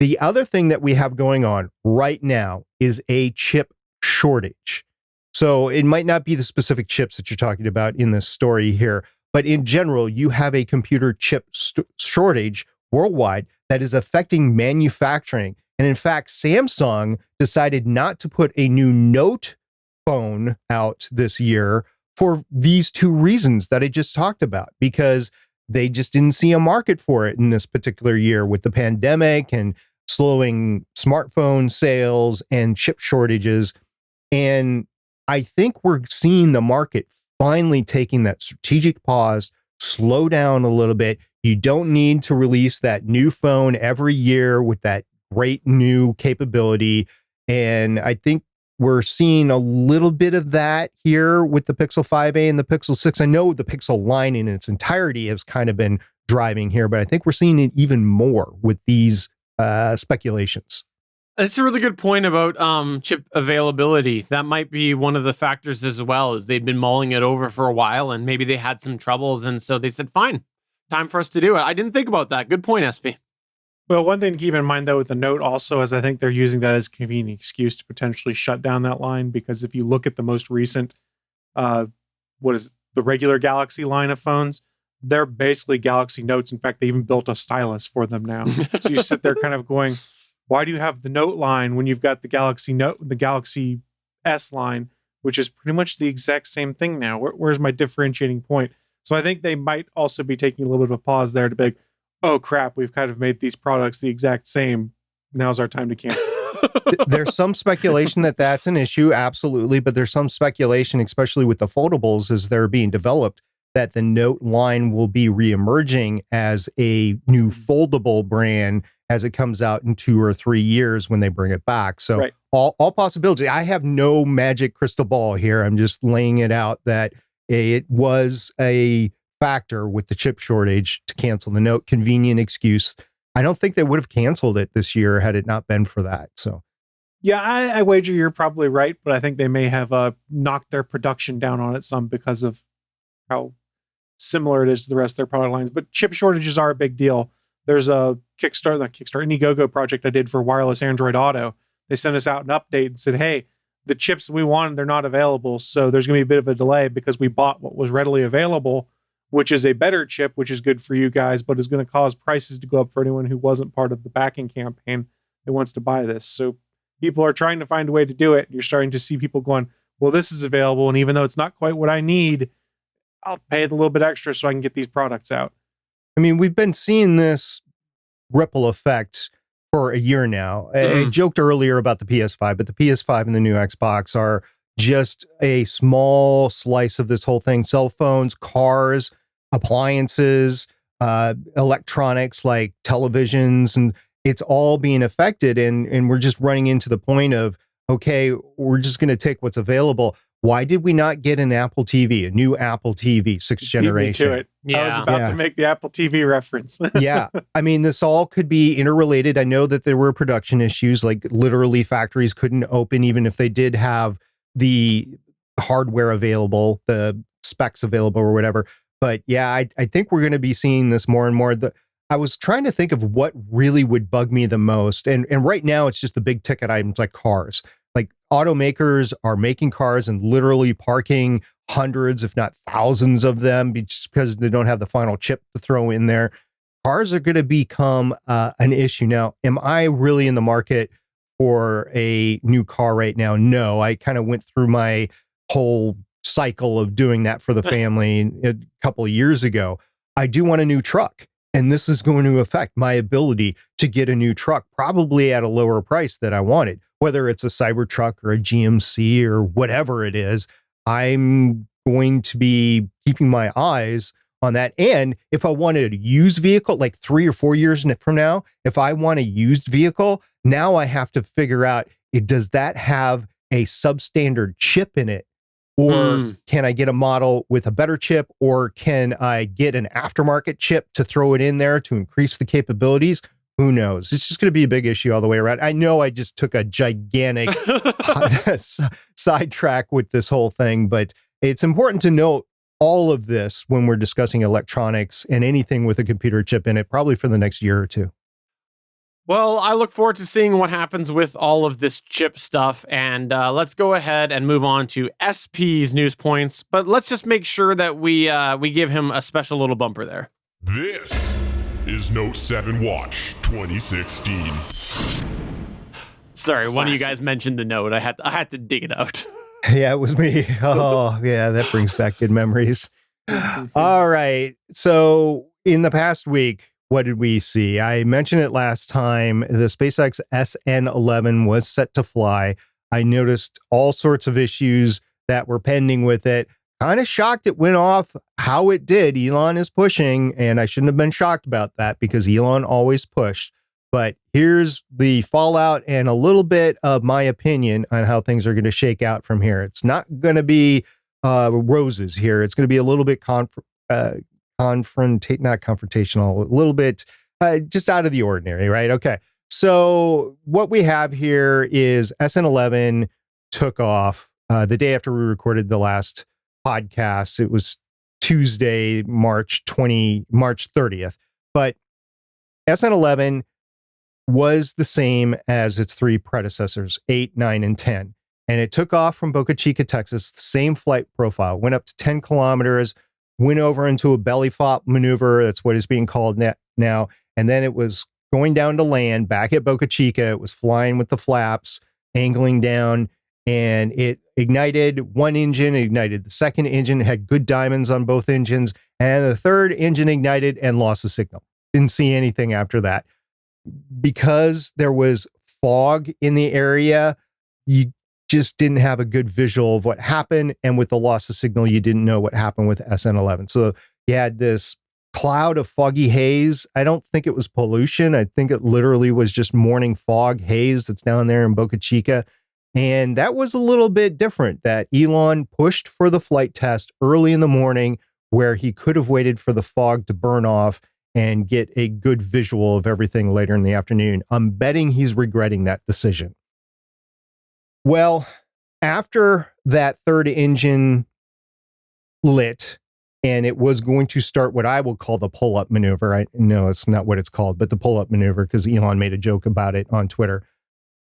Speaker 4: The other thing that we have going on right now is a chip shortage. So it might not be the specific chips that you're talking about in this story here, but in general, you have a computer chip shortage worldwide that is affecting manufacturing. And in fact, Samsung decided not to put a new Note phone out this year for these two reasons that I just talked about, because they just didn't see a market for it in this particular year with the pandemic and slowing smartphone sales and chip shortages. And I think we're seeing the market finally taking that strategic pause, slow down a little bit. You don't need to release that new phone every year with that great new capability. And I think we're seeing a little bit of that here with the Pixel 5a and the Pixel 6. I know the Pixel line in its entirety has kind of been driving here, but I think we're seeing it even more with these speculations.
Speaker 3: That's a really good point about chip availability. That might be one of the factors as well, is they'd been mulling it over for a while and maybe they had some troubles. And so they said, fine, time for us to do it. I didn't think about that. Good point, SP.
Speaker 5: Well, one thing to keep in mind, though, with the Note also is I think they're using that as a convenient excuse to potentially shut down that line. Because if you look at the most recent, what is the regular Galaxy line of phones, they're basically Galaxy Notes. In fact, they even built a stylus for them now. So you sit there kind of going, why do you have the Note line when you've got the Galaxy Note, the Galaxy S line, which is pretty much the exact same thing now? Where's my differentiating point? So I think they might also be taking a little bit of a pause there to be like, oh crap, we've kind of made these products the exact same. Now's our time to cancel.
Speaker 4: There's some speculation that that's an issue, absolutely, but there's some speculation, especially with the foldables as they're being developed, that the Note line will be reemerging as a new foldable brand as it comes out in 2 or 3 years when they bring it back. So
Speaker 5: Right.
Speaker 4: all possibility. I have no magic crystal ball here. I'm just laying it out that it was a factor with the chip shortage to cancel the Note. Convenient excuse. I don't think they would have canceled it this year had it not been for that. So,
Speaker 5: Yeah, I wager you're probably right, but I think they may have knocked their production down on it some because of how similar it is to the rest of their product lines. But chip shortages are a big deal. There's a Indiegogo project I did for wireless Android Auto. They sent us out an update and said, hey, the chips we wanted, they're not available. So there's going to be a bit of a delay because we bought what was readily available, which is a better chip, which is good for you guys, but is going to cause prices to go up for anyone who wasn't part of the backing campaign that wants to buy this. So people are trying to find a way to do it. You're starting to see people going, well, this is available. And even though it's not quite what I need, I'll pay it a little bit extra so I can get these products out.
Speaker 4: I mean, we've been seeing this ripple effect for a year now. I joked earlier about the PS5, but the PS5 and the new Xbox are just a small slice of this whole thing. Cell phones, cars, appliances, electronics like televisions, and it's all being affected. And we're just running into the point of, okay, we're just going to take what's available. Why did we not get an Apple TV, a new Apple TV, 6th generation?
Speaker 5: Beat me to it.
Speaker 3: Yeah.
Speaker 5: I was about to make the Apple TV reference.
Speaker 4: Yeah. I mean, this all could be interrelated. I know that there were production issues, like literally factories couldn't open even if they did have the hardware available, the specs available or whatever. But yeah, I think we're going to be seeing this more and more. I was trying to think of what really would bug me the most. And right now it's just the big ticket items like cars. Like automakers are making cars and literally parking hundreds, if not thousands of them just because they don't have the final chip to throw in there. Cars are going to become an issue. Now, am I really in the market for a new car right now? No, I kind of went through my whole cycle of doing that for the family a couple of years ago. I do want a new truck. And this is going to affect my ability to get a new truck, probably at a lower price that I wanted, whether it's a Cybertruck or a GMC or whatever it is. I'm going to be keeping my eyes on that. And if I wanted a used vehicle, like 3 or 4 years from now, if I want a used vehicle, now I have to figure out, does that have a substandard chip in it? Or can I get a model with a better chip? Or can I get an aftermarket chip to throw it in there to increase the capabilities? Who knows? It's just going to be a big issue all the way around. I know I just took a gigantic sidetrack with this whole thing, but it's important to note all of this when we're discussing electronics and anything with a computer chip in it, probably for the next year or two.
Speaker 3: Well, I look forward to seeing what happens with all of this chip stuff, and let's go ahead and move on to SP's news points, but let's just make sure that we give him a special little bumper there.
Speaker 6: This is Note 7 Watch 2016.
Speaker 3: Sorry, one of you guys mentioned the Note. I had to dig it out.
Speaker 4: Yeah, it was me. Oh, yeah, that brings back good memories. All right. So in the past week, what did we see? I mentioned it last time. The SpaceX SN11 was set to fly. I noticed all sorts of issues that were pending with it. Kind of shocked it went off how it did. Elon is pushing, and I shouldn't have been shocked about that because Elon always pushed. But here's the fallout and a little bit of my opinion on how things are going to shake out from here. It's not going to be roses here. It's going to be a little bit not confrontational, a little bit just out of the ordinary, right? Okay. So what we have here is SN11 took off the day after we recorded the last podcast. It was Tuesday, March 30th. But SN11 was the same as its 3 predecessors, 8, 9, and 10. And it took off from Boca Chica, Texas, the same flight profile, went up to 10 kilometers, went over into a belly flop maneuver. That's what is being called now. And then it was going down to land back at Boca Chica. It was flying with the flaps, angling down, and it ignited one engine, ignited the second engine, had good diamonds on both engines, and the third engine ignited and lost the signal. Didn't see anything after that. Because there was fog in the area, you just didn't have a good visual of what happened. And with the loss of signal, you didn't know what happened with SN11. So you had this cloud of foggy haze. I don't think it was pollution. I think it literally was just morning fog haze that's down there in Boca Chica. And that was a little bit different, that Elon pushed for the flight test early in the morning where he could have waited for the fog to burn off and get a good visual of everything later in the afternoon. I'm betting he's regretting that decision. Well, after that third engine lit, and it was going to start what I will call the pull-up maneuver. I know it's not what it's called, but the pull-up maneuver, because Elon made a joke about it on Twitter.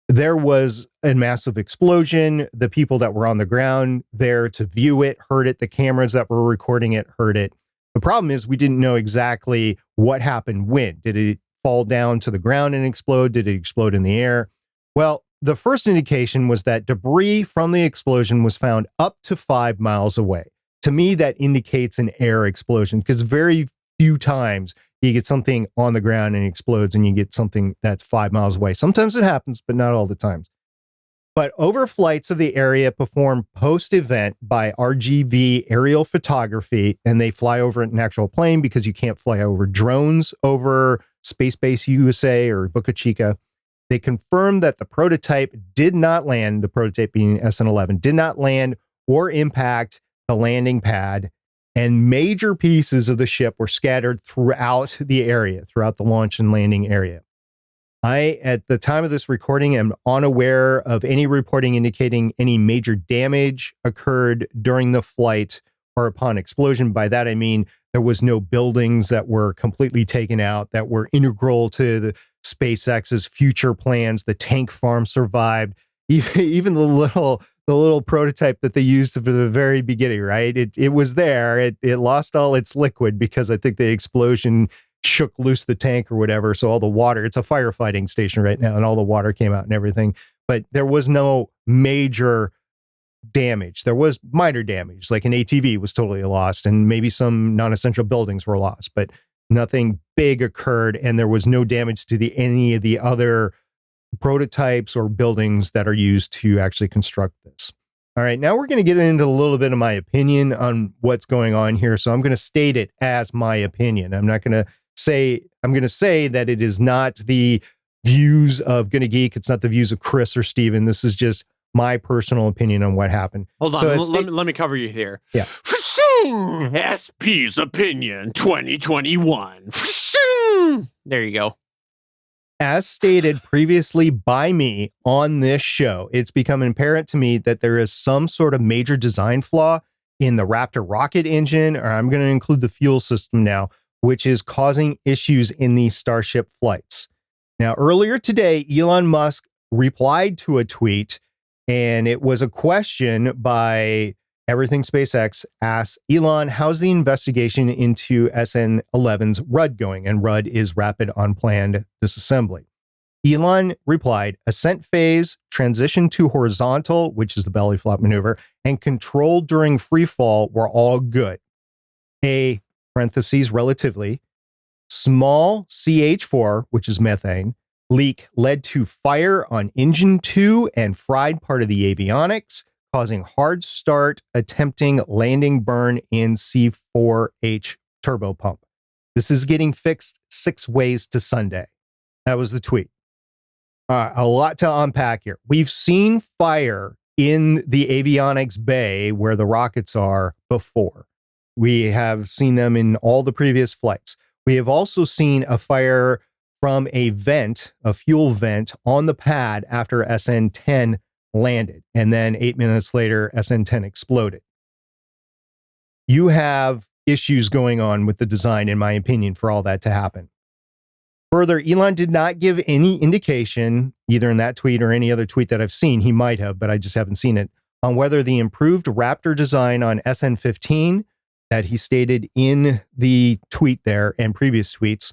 Speaker 4: There was a massive explosion. The people that were on the ground there to view it heard it. The cameras that were recording it heard it. The problem is we didn't know exactly what happened when. Did it fall down to the ground and explode? Did it explode in the air? Well, the first indication was that debris from the explosion was found up to 5 miles away. To me, that indicates an air explosion, because very few times you get something on the ground and it explodes and you get something that's 5 miles away. Sometimes it happens, but not all the times. But overflights of the area performed post-event by RGV aerial photography, and they fly over an actual plane because you can't fly over drones over Space Base USA or Boca Chica. They confirmed that the prototype did not land, the prototype being SN11, did not land or impact the landing pad, and major pieces of the ship were scattered throughout the area, throughout the launch and landing area. I, at the time of this recording, am unaware of any reporting indicating any major damage occurred during the flight or upon explosion. By that, I mean there was no buildings that were completely taken out that were integral to the SpaceX's future plans. The tank farm survived. Even the little prototype that they used for the very beginning, right? It was there. It lost all its liquid because I think the explosion shook loose the tank or whatever. So all the water, it's a firefighting station right now, and all the water came out and everything. But there was no major damage. There was minor damage, like an ATV was totally lost, and maybe some non-essential buildings were lost, but nothing big occurred, and there was no damage to any of the other prototypes or buildings that are used to actually construct this. All right, now we're going to get into a little bit of my opinion on what's going on here. So I'm going to state it as my opinion. I'm going to say that it is not the views of Gonna Geek. It's not the views of Chris or Steven. This is just my personal opinion on what happened.
Speaker 3: Hold on,
Speaker 4: So
Speaker 3: let me cover you here.
Speaker 4: Yeah.
Speaker 3: SP's opinion 2021. There you go.
Speaker 4: As stated previously by me on this show, it's become apparent to me that there is some sort of major design flaw in the Raptor rocket engine, or I'm going to include the fuel system now, which is causing issues in these Starship flights. Now, earlier today, Elon Musk replied to a tweet, and it was a question by Everything SpaceX asked Elon, how's the investigation into SN11's RUD going? And RUD is Rapid Unplanned Disassembly. Elon replied, ascent phase, transition to horizontal, which is the belly flop maneuver, and control during free fall were all good. A, parentheses, relatively, small CH4, which is methane, leak led to fire on engine 2 and fried part of the avionics, causing hard start, attempting landing burn in C4H turbo pump. This is getting fixed 6 ways to Sunday. That was the tweet. A lot to unpack here. We've seen fire in the avionics bay where the rockets are before. We have seen them in all the previous flights. We have also seen a fire from a vent, a fuel vent on the pad after SN10 landed, and then 8 minutes later, SN10 exploded. You have issues going on with the design, in my opinion, for all that to happen. Further, Elon did not give any indication, either in that tweet or any other tweet that I've seen, he might have, but I just haven't seen it, on whether the improved Raptor design on SN15 that he stated in the tweet there and previous tweets,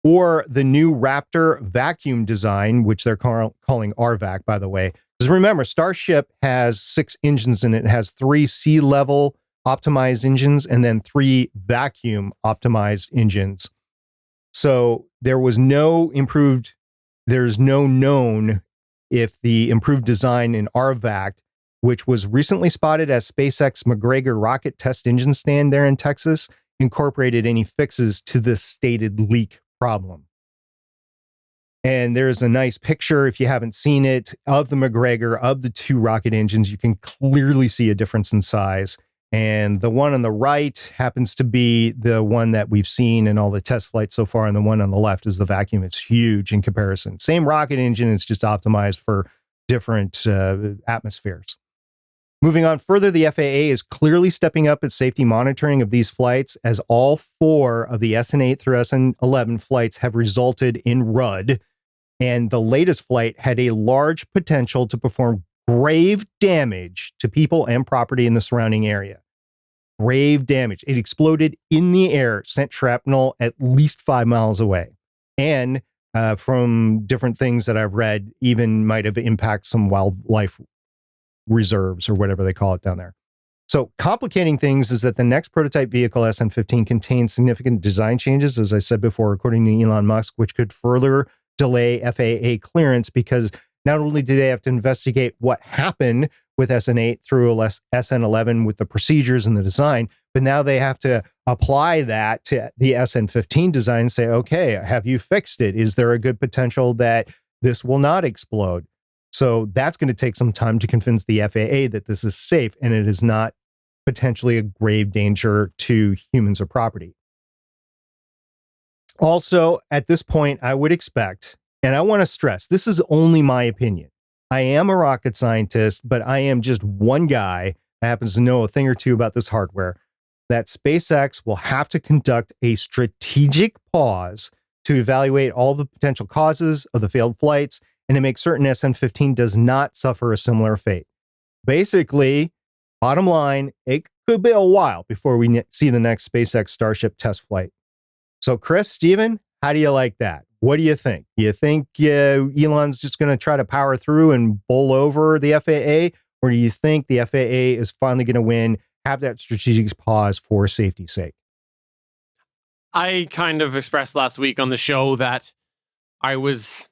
Speaker 4: or the new Raptor vacuum design, which they're calling RVAC, by the way. Because remember, Starship has 6 engines in it. It has 3 sea-level optimized engines and then 3 vacuum optimized engines. So there's no known if the improved design in RVAC, which was recently spotted as SpaceX McGregor rocket test engine stand there in Texas, incorporated any fixes to the stated leak problem. And there's a nice picture, if you haven't seen it, of the McGregor, of the two rocket engines. You can clearly see a difference in size. And the one on the right happens to be the one that we've seen in all the test flights so far. And the one on the left is the vacuum. It's huge in comparison. Same rocket engine, it's just optimized for different atmospheres. Moving on further, the FAA is clearly stepping up its safety monitoring of these flights, as all 4 of the SN8 through SN11 flights have resulted in RUD. And the latest flight had a large potential to perform grave damage to people and property in the surrounding area. Grave damage. It exploded in the air, sent shrapnel at least 5 miles away. And from different things that I've read, even might have impacted some wildlife reserves or whatever they call it down there. So complicating things is that the next prototype vehicle, SN15, contains significant design changes, as I said before, according to Elon Musk, which could further delay FAA clearance, because not only do they have to investigate what happened with SN8 through SN11 with the procedures and the design, but now they have to apply that to the SN15 design and say, okay, have you fixed it? Is there a good potential that this will not explode? So that's going to take some time to convince the FAA that this is safe and it is not potentially a grave danger to humans or property. Also, at this point, I would expect, and I want to stress, this is only my opinion. I am a rocket scientist, but I am just one guy that happens to know a thing or two about this hardware, that SpaceX will have to conduct a strategic pause to evaluate all the potential causes of the failed flights and to make certain SN15 does not suffer a similar fate. Basically, bottom line, it could be a while before we see the next SpaceX Starship test flight. So Chris, Steven, how do you like that? What do you think? Do you think Elon's just going to try to power through and bowl over the FAA? Or do you think the FAA is finally going to win, have that strategic pause for safety's sake?
Speaker 3: I kind of expressed last week on the show that I was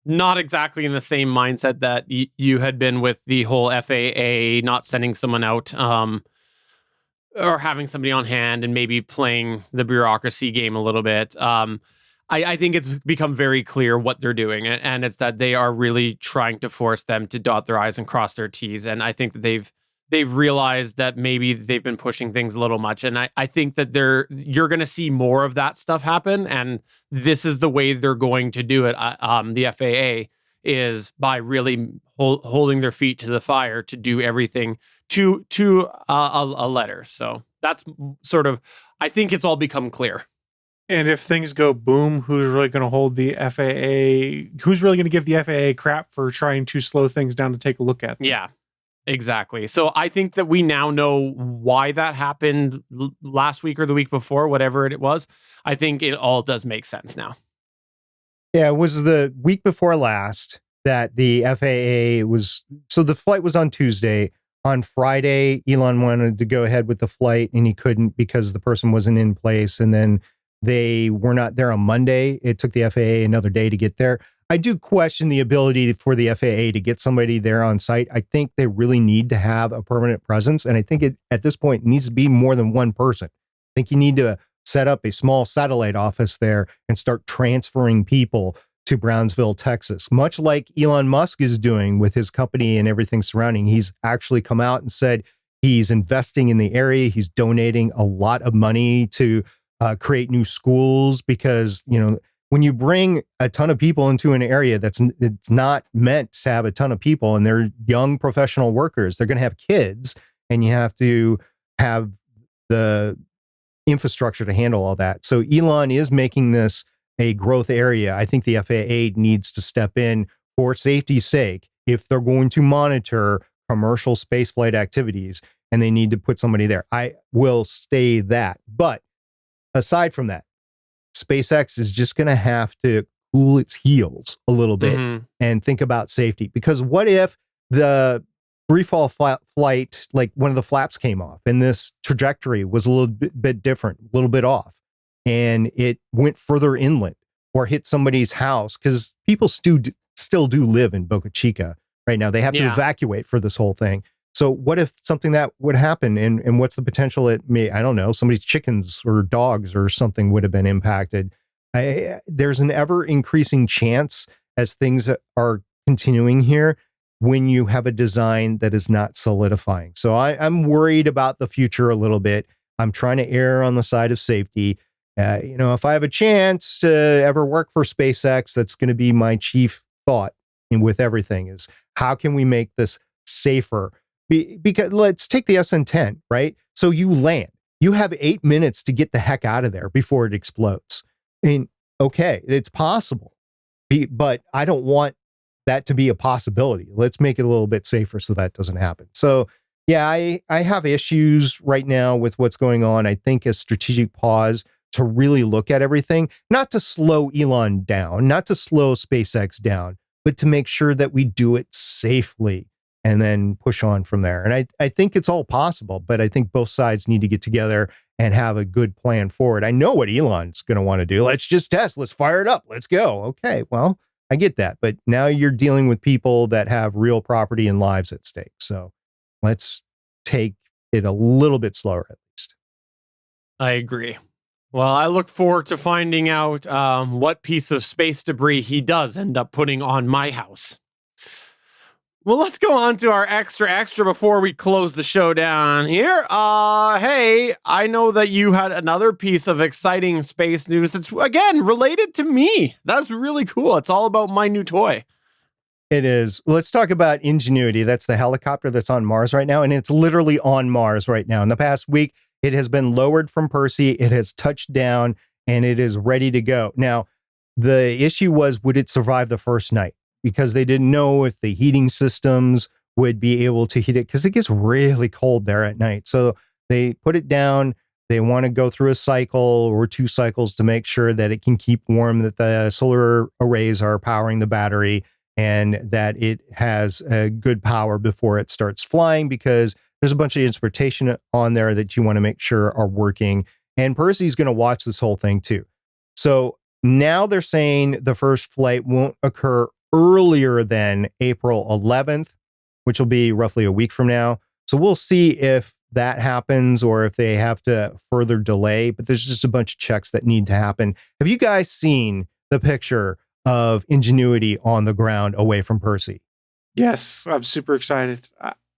Speaker 3: not exactly in the same mindset that you had been with the whole FAA not sending someone out, or having somebody on hand and maybe playing the bureaucracy game a little bit. I think it's become very clear what they're doing, and it's that they are really trying to force them to dot their I's and cross their T's. And I think that they've realized that maybe they've been pushing things a little much. And I think that you're going to see more of that stuff happen. And this is the way they're going to do it. The FAA is by really holding their feet to the fire to do everything to a letter. So that's sort of, I think it's all become clear.
Speaker 5: And if things go boom, who's really going to hold the FAA? Who's really going to give the FAA crap for trying to slow things down to take a look at them?
Speaker 3: Yeah, exactly. So I think that we now know why that happened last week or the week before, whatever it was. I think it all does make sense now.
Speaker 4: Yeah, it was the week before last that the FAA so the flight was on Tuesday. On Friday, Elon wanted to go ahead with the flight and he couldn't because the person wasn't in place. And then they were not there on Monday. It took the FAA another day to get there. I do question the ability for the FAA to get somebody there on site. I think they really need to have a permanent presence. And I think it, at this point, needs to be more than one person. I think you need to set up a small satellite office there and start transferring people to Brownsville, Texas, much like Elon Musk is doing with his company and everything surrounding. He's actually come out and said he's investing in the area. He's donating a lot of money to create new schools because, you know, when you bring a ton of people into an area it's not meant to have a ton of people and they're young professional workers, they're going to have kids and you have to have the infrastructure to handle all that. So Elon is making this a growth area. I think the FAA needs to step in for safety's sake if they're going to monitor commercial spaceflight activities and they need to put somebody there. I will say that. But aside from that, SpaceX is just going to have to cool its heels a little bit and think about safety. Because what if the freefall flight, like one of the flaps came off and this trajectory was a little bit different, a little bit off? and it went further inland or hit somebody's house, because people still do live in Boca Chica right now. They have to evacuate for this whole thing. So what if something that would happen, and what's the potential it may, I don't know, somebody's chickens or dogs or something would have been impacted. There's an ever increasing chance as things are continuing here when you have a design that is not solidifying. So I'm worried about the future a little bit. I'm trying to err on the side of safety. If I have a chance to ever work for SpaceX, that's going to be my chief thought with everything is how can we make this safer? Because let's take the SN10, right? So you land, you have 8 minutes to get the heck out of there before it explodes. And okay, it's possible, but I don't want that to be a possibility. Let's make it a little bit safer so that doesn't happen. So yeah, I have issues right now with what's going on. I think a strategic pause to really look at everything, not to slow Elon down, not to slow SpaceX down, but to make sure that we do it safely and then push on from there. And I think it's all possible, but I think both sides need to get together and have a good plan forward. I know what Elon's going to want to do. Let's just test. Let's fire it up. Let's go. Okay, well, I get that. But now you're dealing with people that have real property and lives at stake. So let's take it a little bit slower at least.
Speaker 3: I agree. Well, I look forward to finding out what piece of space debris he does end up putting on my house. Well, let's go on to our extra before we close the show down here. Hey, I know that you had another piece of exciting space news that's, again, related to me. That's really cool. It's all about my new toy.
Speaker 4: It is. Let's talk about Ingenuity. That's the helicopter that's on Mars right now, and it's literally on Mars right now. In the past week, it has been lowered from Percy. It has touched down, and it is ready to go. Now, the issue was, would it survive the first night? Because they didn't know if the heating systems would be able to heat it, because it gets really cold there at night. So they put it down. They want to go through a cycle or 2 cycles to make sure that it can keep warm, that the solar arrays are powering the battery, and that it has a good power before it starts flying, because there's a bunch of instrumentation on there that you want to make sure are working. And Percy's going to watch this whole thing too. So now they're saying the first flight won't occur earlier than April 11th, which will be roughly a week from now. So we'll see if that happens or if they have to further delay, but there's just a bunch of checks that need to happen. Have you guys seen the picture of Ingenuity on the ground away from Percy?
Speaker 5: Yes, I'm super excited.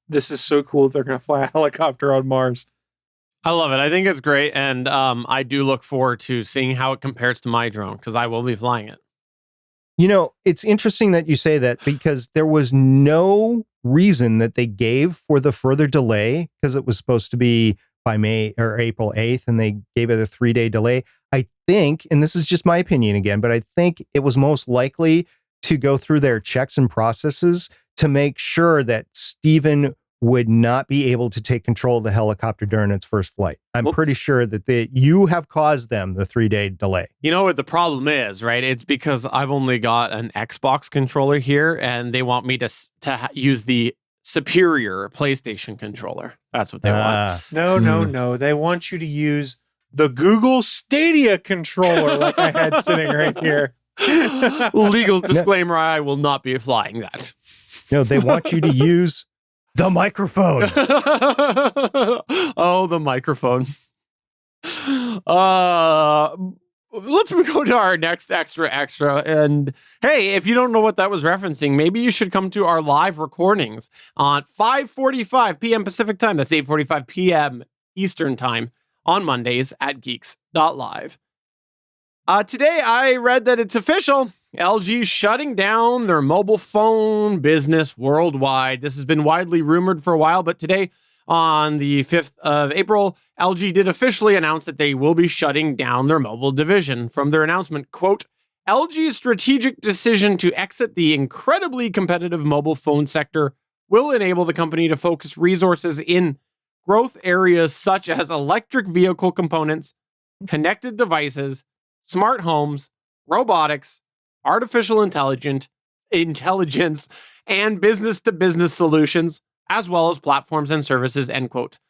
Speaker 5: This is so cool. They're going to fly a helicopter on Mars.
Speaker 3: I love it. I think it's great. And I do look forward to seeing how it compares to my drone, because I will be flying it.
Speaker 4: You know, it's interesting that you say that, because there was no reason that they gave for the further delay, because it was supposed to be by May or April 8th, and they gave it a 3-day delay. I think, and this is just my opinion again, but I think it was most likely to go through their checks and processes to make sure that Stephen would not be able to take control of the helicopter during its first flight. I'm pretty sure that you have caused them the 3-day delay.
Speaker 3: You know what the problem is, right? It's because I've only got an Xbox controller here, and they want me to use the superior PlayStation controller. That's what they want.
Speaker 5: No. They want you to use the Google Stadia controller like I had sitting right here.
Speaker 3: Legal disclaimer, I will not be flying that.
Speaker 4: No, they want you to use the microphone.
Speaker 3: Oh, the microphone. Let's go to our next extra. And hey, if you don't know what that was referencing, maybe you should come to our live recordings on 5:45 p.m. Pacific time. That's 8:45 p.m. Eastern time on Mondays at geeks.live. Today, I read that it's official. LG's shutting down their mobile phone business worldwide. This has been widely rumored for a while, but today, on the 5th of April, LG did officially announce that they will be shutting down their mobile division. From their announcement, quote, LG's strategic decision to exit the incredibly competitive mobile phone sector will enable the company to focus resources in growth areas such as electric vehicle components, connected devices, smart homes, robotics, artificial intelligence, and business-to-business solutions, as well as platforms and services, end quote.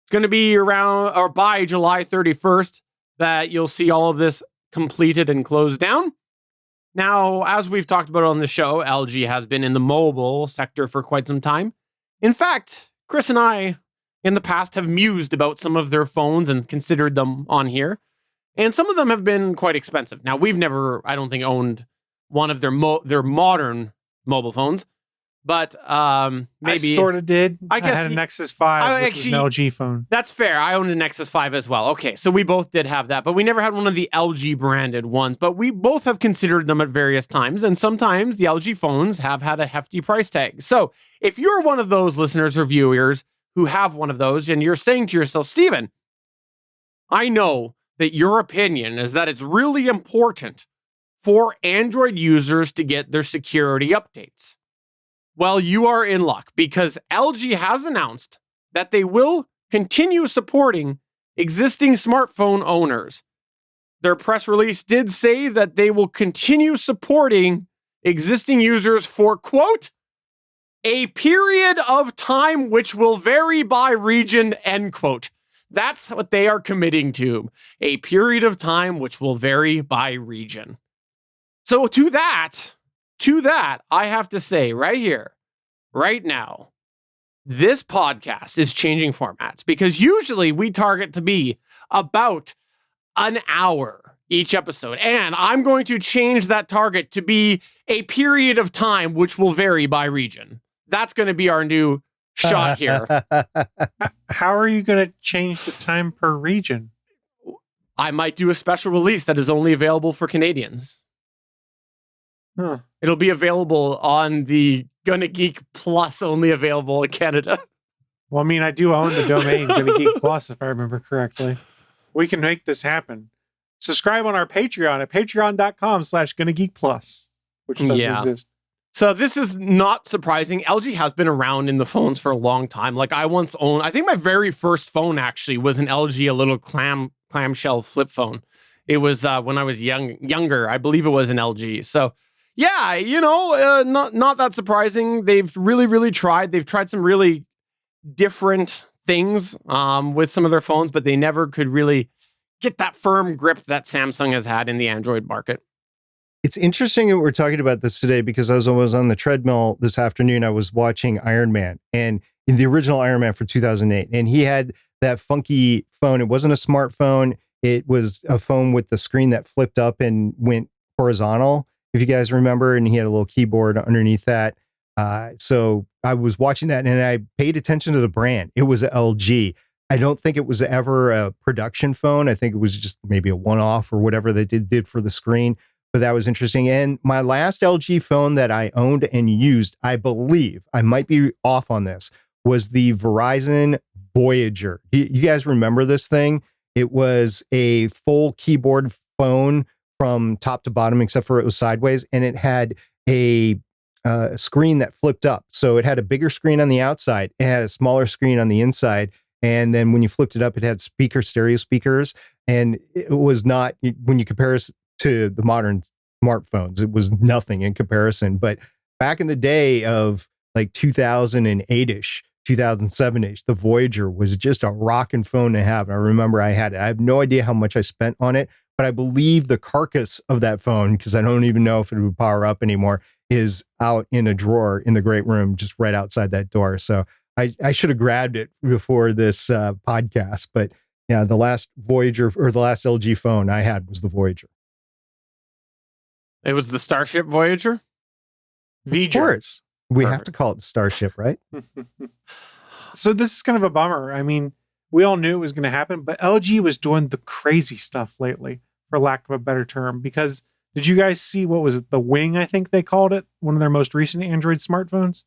Speaker 3: It's going to be around or by July 31st. that you'll see all of this completed and closed down. Now, as we've talked about on the show, LG has been in the mobile sector for quite some time. In fact, Chris and I in the past have mused about some of their phones and considered them on here. And some of them have been quite expensive. Now, we've never, I don't think, owned one of their modern mobile phones. But maybe
Speaker 5: I sort of did.
Speaker 3: I guess
Speaker 5: had a Nexus 5, which was an LG phone.
Speaker 3: That's fair. I owned a Nexus 5 as well. Okay, so we both did have that, but we never had one of the LG branded ones. But we both have considered them at various times, and sometimes the LG phones have had a hefty price tag. So if you're one of those listeners or viewers who have one of those, and you're saying to yourself, Steven, I know that your opinion is that it's really important for Android users to get their security updates. Well, you are in luck because LG has announced that they will continue supporting existing smartphone owners. Their press release did say that they will continue supporting existing users for, quote, a period of time which will vary by region, end quote. That's what they are committing to, a period of time which will vary by region. So to that, I have to say right here, right now, this podcast is changing formats because usually we target to be about an hour each episode. And I'm going to change that target to be a period of time which will vary by region. That's going to be our new shot here.
Speaker 5: How are you going to change the time per region?
Speaker 3: I might do a special release that is only available for Canadians.
Speaker 5: Huh.
Speaker 3: It'll be available on the Gonna Geek Plus, only available in Canada.
Speaker 5: Well, I mean, I do own the domain Gonna Geek Plus, if I remember correctly. We can make this happen. Subscribe on our Patreon at patreon.com/Gonna Geek Plus, which doesn't exist.
Speaker 3: So this is not surprising. LG has been around in the phones for a long time. Like I once owned, I think my very first phone actually was an LG, a little clamshell flip phone. It was when I was younger. I believe it was an LG. So yeah, not that surprising. They've really tried. They've tried some really different things with some of their phones, but they never could really get that firm grip that Samsung has had in the Android market.
Speaker 4: It's interesting that we're talking about this today because I was on the treadmill this afternoon. I was watching Iron Man, and in the original Iron Man for 2008, and he had that funky phone. It wasn't a smartphone. It was a phone with the screen that flipped up and went horizontal, if you guys remember, and he had a little keyboard underneath that. So I was watching that, and I paid attention to the brand. It was a LG. I don't think it was ever a production phone. I think it was just maybe a one-off or whatever they did for the screen. But that was interesting. And my last LG phone that I owned and used, I believe, I might be off on this, was the Verizon Voyager. You guys remember this thing? It was a full keyboard phone from top to bottom, except for it was sideways. And it had a screen that flipped up. So it had a bigger screen on the outside. It had a smaller screen on the inside. And then when you flipped it up, it had stereo speakers. And it was not, when you compare it to the modern smartphones, it was nothing in comparison. But back in the day of like 2008-ish, 2007-ish, the Voyager was just a rockin' phone to have. And I remember I had it. I have no idea how much I spent on it, but I believe the carcass of that phone, because I don't even know if it would power up anymore, is out in a drawer in the great room just right outside that door. So I should have grabbed it before this podcast. But yeah, the last Voyager, or the last LG phone I had, was the Voyager.
Speaker 3: It was the Starship Voyager?
Speaker 4: Of course. We have to call it the Starship, right?
Speaker 5: So this is kind of a bummer. I mean, we all knew it was going to happen, but LG was doing the crazy stuff lately, for lack of a better term. Because did you guys see what was it, the Wing, I think they called it, one of their most recent Android smartphones?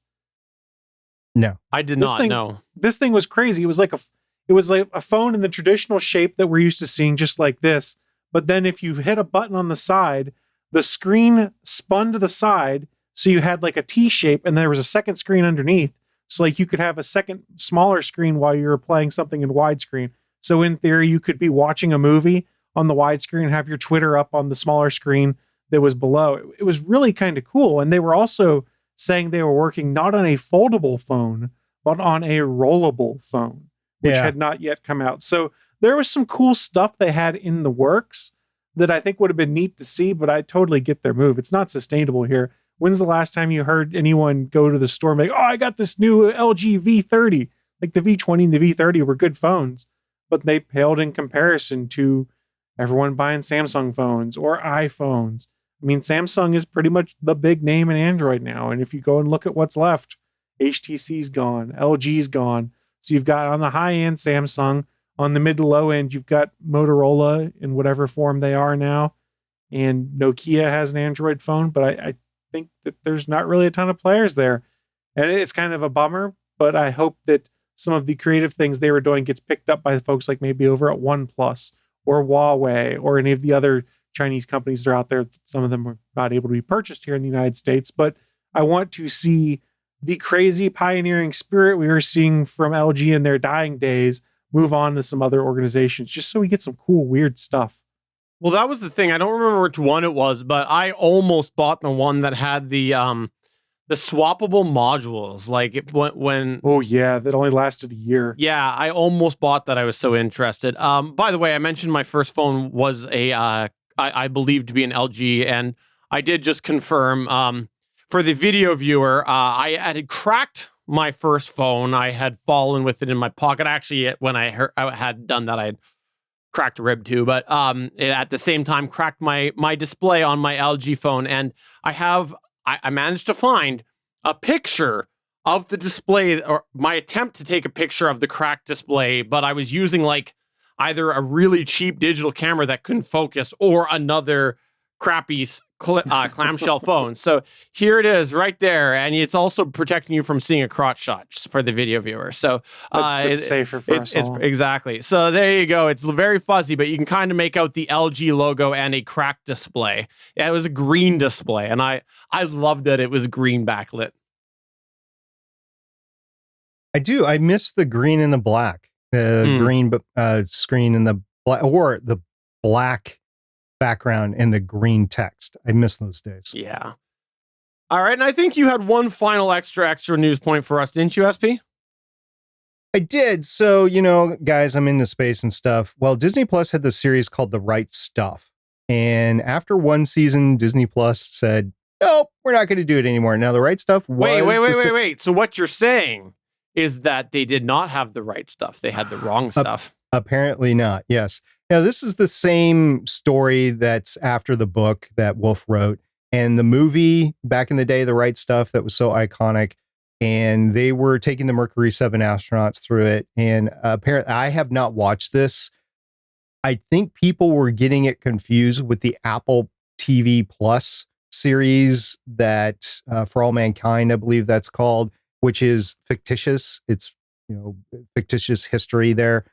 Speaker 4: No,
Speaker 3: I did not know.
Speaker 5: This thing was crazy. It was like a phone in the traditional shape that we're used to seeing, just like this. But then if you hit a button on the side, the screen spun to the side, so you had like a T shape, and there was a second screen underneath. So like you could have a second smaller screen while you were playing something in widescreen. So in theory, you could be watching a movie on the widescreen and have your Twitter up on the smaller screen that was below. It was really kind of cool. And they were also saying they were working not on a foldable phone, but on a rollable phone, which had not yet come out. So there was some cool stuff they had in the works that I think would have been neat to see, but I totally get their move. It's not sustainable here. When's the last time you heard anyone go to the store and be like, oh, I got this new LG V30? Like the V20 and the V30 were good phones, but they paled in comparison to everyone buying Samsung phones or iPhones. I mean, Samsung is pretty much the big name in Android now. And if you go and look at what's left, HTC's gone, LG's gone. So you've got on the high end Samsung, on the mid to low end, you've got Motorola in whatever form they are now. And Nokia has an Android phone, but I think that there's not really a ton of players there. And it's kind of a bummer, but I hope that some of the creative things they were doing gets picked up by folks like maybe over at OnePlus or Huawei or any of the other Chinese companies that are out there. Some of them were not able to be purchased here in the United States, but I want to see the crazy pioneering spirit we were seeing from LG in their dying days move on to some other organizations, just so we get some cool, weird stuff.
Speaker 3: Well, that was the thing. I don't remember which one it was, but I almost bought the one that had the swappable modules. Like when
Speaker 5: oh yeah, that only lasted a year.
Speaker 3: Yeah, I almost bought that. I was so interested. By the way, I mentioned my first phone was I believe to be an LG, and I did just confirm. For the video viewer, I had cracked my first phone. I had fallen with it in my pocket. Actually, when I had done that, I had cracked a rib too. But it at the same time cracked my display on my LG phone, and I managed to find a picture of the display, or my attempt to take a picture of the cracked display, but I was using like either a really cheap digital camera that couldn't focus or another crappy clamshell phone. So here it is right there. And it's also protecting you from seeing a crotch shot for the video viewer. So
Speaker 5: it's safer for us all.
Speaker 3: Exactly. So there you go. It's very fuzzy, but you can kind of make out the LG logo and a cracked display. Yeah, it was a green display. And I loved that it was green backlit.
Speaker 4: I do. I miss the green and the black. The green screen and the black, or the black background and the green text. I miss those days.
Speaker 3: Yeah. All right. And I think you had one final extra news point for us, didn't you, SP?
Speaker 4: I did. So, guys, I'm into space and stuff. Well, Disney Plus had this series called The Right Stuff. And after one season, Disney Plus said, nope, we're not going to do it anymore. Now, The Right Stuff was...
Speaker 3: Wait. So what you're saying is that they did not have the right stuff. They had the wrong stuff.
Speaker 4: Apparently not. Yes. Now, this is the same story that's after the book that Wolf wrote. And the movie back in the day, The Right Stuff, that was so iconic. And they were taking the Mercury 7 astronauts through it. And apparently, I have not watched this. I think people were getting it confused with the Apple TV Plus series that For All Mankind, I believe that's called, which is fictitious. It's, fictitious history there.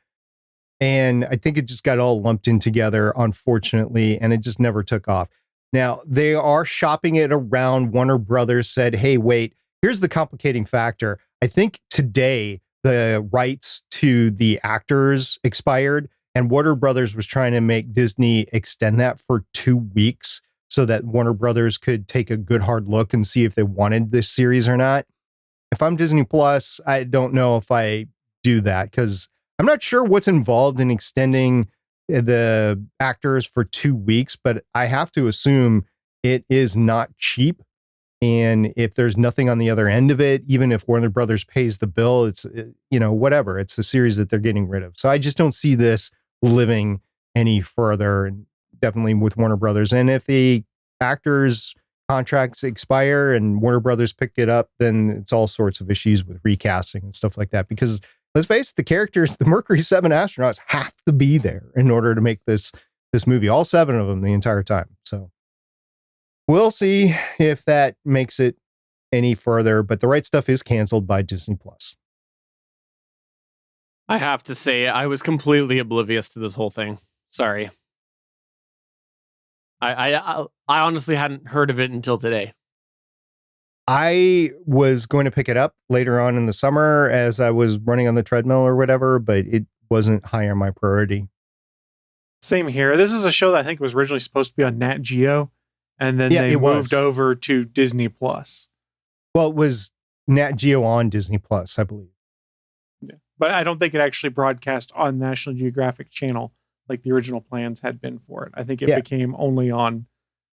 Speaker 4: And I think it just got all lumped in together, unfortunately, and it just never took off. Now, they are shopping it around. Warner Brothers said, hey, wait, here's the complicating factor. I think today the rights to the actors expired, and Warner Brothers was trying to make Disney extend that for 2 weeks so that Warner Brothers could take a good hard look and see if they wanted this series or not. If I'm Disney Plus, I don't know if I do that, because I'm not sure what's involved in extending the actors for 2 weeks, but I have to assume it is not cheap. And if there's nothing on the other end of it, even if Warner Brothers pays the bill, it's, whatever. It's a series that they're getting rid of. So I just don't see this living any further, and definitely with Warner Brothers. And if the actors' contracts expire and Warner Brothers picked it up, then it's all sorts of issues with recasting and stuff like that. Because let's face it, the characters, the Mercury 7 astronauts, have to be there in order to make this movie. All 7 of them the entire time. So we'll see if that makes it any further. But The Right Stuff is canceled by Disney Plus.
Speaker 3: I have to say, I was completely oblivious to this whole thing. Sorry. I honestly hadn't heard of it until today.
Speaker 4: I was going to pick it up later on in the summer as I was running on the treadmill or whatever, but it wasn't high on my priority.
Speaker 5: Same here. This is a show that I think was originally supposed to be on Nat Geo, and then they moved over to Disney Plus.
Speaker 4: Well, it was Nat Geo on Disney Plus, I believe.
Speaker 5: Yeah. but I don't think it actually broadcast on National Geographic Channel like the original plans had been for it. I think it became only on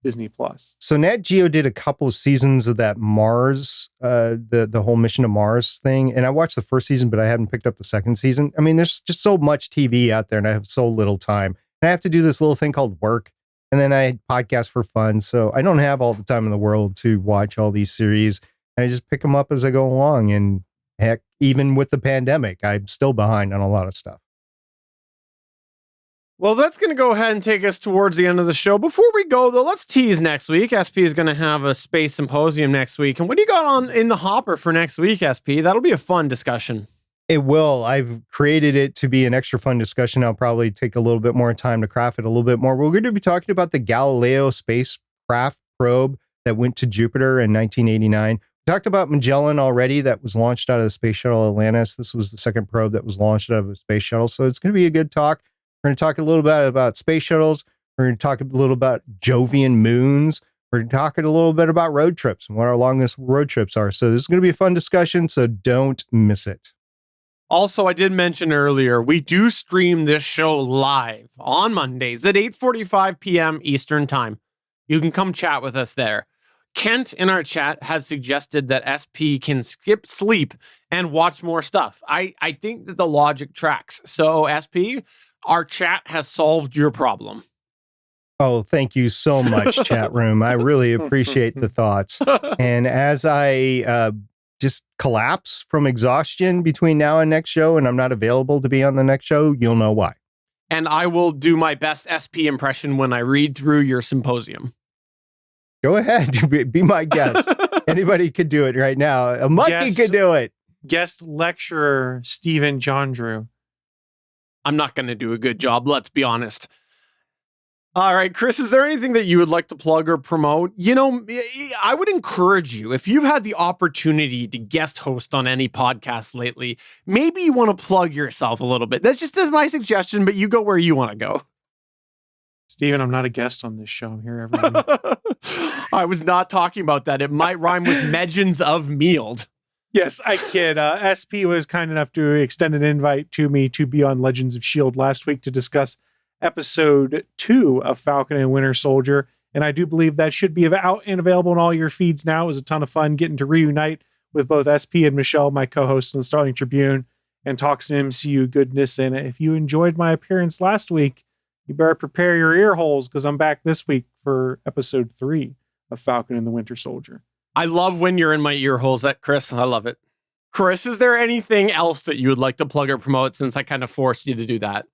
Speaker 5: Disney Plus.
Speaker 4: So Nat Geo did a couple of seasons of that Mars, the whole Mission to Mars thing. And I watched the first season, but I haven't picked up the second season. I mean, there's just so much TV out there and I have so little time. And I have to do this little thing called work. And then I podcast for fun. So I don't have all the time in the world to watch all these series. And I just pick them up as I go along. And heck, even with the pandemic, I'm still behind on a lot of stuff.
Speaker 3: Well, that's going to go ahead and take us towards the end of the show. Before we go, though, let's tease next week. SP is going to have a space symposium next week. And what do you got on in the hopper for next week, SP? That'll be a fun discussion.
Speaker 4: It will. I've created it to be an extra fun discussion. I'll probably take a little bit more time to craft it a little bit more. We're going to be talking about the Galileo spacecraft probe that went to Jupiter in 1989. We talked about Magellan already, that was launched out of the Space Shuttle Atlantis. This was the second probe that was launched out of a space shuttle. So it's going to be a good talk. We're going to talk a little bit about space shuttles. We're going to talk a little about Jovian moons. We're going to talk a little bit about road trips and what our longest road trips are. So this is going to be a fun discussion, so don't miss it.
Speaker 3: Also, I did mention earlier, we do stream this show live on Mondays at 8:45 p.m. Eastern Time. You can come chat with us there. Kent in our chat has suggested that SP can skip sleep and watch more stuff. I think that the logic tracks. So, SP, our chat has solved your problem.
Speaker 4: Oh, thank you so much, chat room. I really appreciate the thoughts. And as I just collapse from exhaustion between now and next show, and I'm not available to be on the next show, you'll know why.
Speaker 3: And I will do my best SP impression when I read through your symposium.
Speaker 4: Go ahead. Be my guest. Anybody could do it right now. A monkey could do it.
Speaker 5: Guest lecturer Stephen Jondrew.
Speaker 3: I'm not going to do a good job, let's be honest. All right, Chris, is there anything that you would like to plug or promote? You know, I would encourage you, if you've had the opportunity to guest host on any podcast lately, maybe you want to plug yourself a little bit. That's just my suggestion, but you go where you want to go.
Speaker 5: Stephen, I'm not a guest on this show. I'm here every week.
Speaker 3: I was not talking about that. It might rhyme with Medgens of Meald.
Speaker 5: Yes, I kid. SP was kind enough to extend an invite to me to be on Legends of S.H.I.E.L.D. last week to discuss episode 2 of Falcon and Winter Soldier. And I do believe that should be out and available in all your feeds now. It was a ton of fun getting to reunite with both SP and Nichelle, my co-host on the Starling Tribune, and talk some MCU goodness. And if you enjoyed my appearance last week, you better prepare your ear holes because I'm back this week for episode 3 of Falcon and the Winter Soldier.
Speaker 3: I love when you're in my ear holes, Chris. I love it. Chris, is there anything else that you would like to plug or promote since I kind of forced you to do that?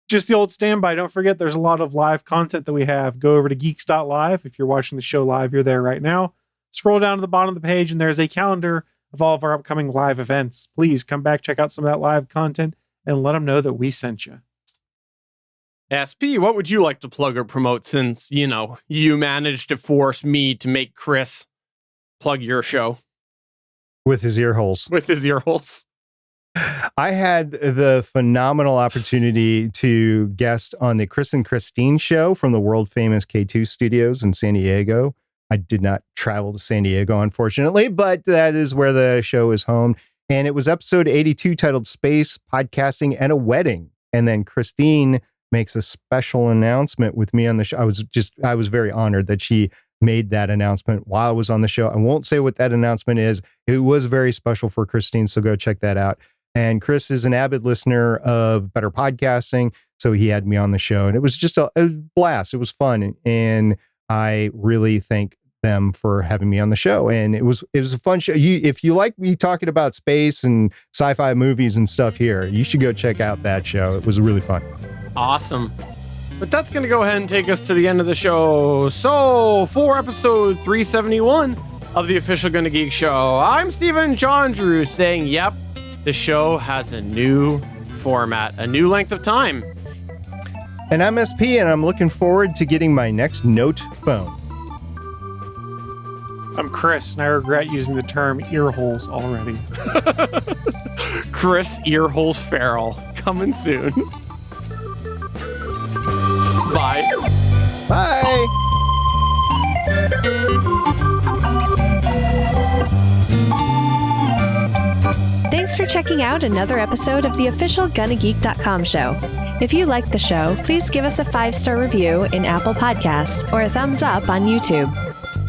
Speaker 5: Just the old standby. Don't forget, there's a lot of live content that we have. Go over to geeks.live. If you're watching the show live, you're there right now. Scroll down to the bottom of the page, and there's a calendar of all of our upcoming live events. Please come back, check out some of that live content, and let them know that we sent you.
Speaker 3: SP, what would you like to plug or promote since, you know, you managed to force me to make Chris plug your show?
Speaker 4: With his ear holes.
Speaker 3: With his ear holes.
Speaker 4: I had the phenomenal opportunity to guest on the Chris and Christine show from the world famous K2 studios in San Diego. I did not travel to San Diego, unfortunately, but that is where the show is home. And it was episode 82 titled Space, Podcasting, and a Wedding. And then Christine makes a special announcement with me on the show. I was very honored that she made that announcement while I was on the show. I won't say what that announcement is. It was very special for Christine, so go check that out. And Chris is an avid listener of Better Podcasting, so he had me on the show, and it was just a blast. It was fun, and I really thank them for having me on the show. And it was a fun show. If you like me talking about space and sci-fi movies and stuff here, you should go check out that show. It was really fun.
Speaker 3: Awesome. But that's going to go ahead and take us to the end of the show. So, for episode 371 of the official Gonna Geek Show, I'm Stephen Jondrew saying, yep, the show has a new format, a new length of time.
Speaker 4: And I'm SP, and I'm looking forward to getting my next Note phone.
Speaker 5: I'm Chris, and I regret using the term ear holes already.
Speaker 3: Chris Earholes Farrell, coming soon. Bye.
Speaker 4: Bye.
Speaker 2: Thanks for checking out another episode of the official GonnaGeek.com show. If you like the show, please give us a 5-star review in Apple Podcasts or a thumbs up on YouTube.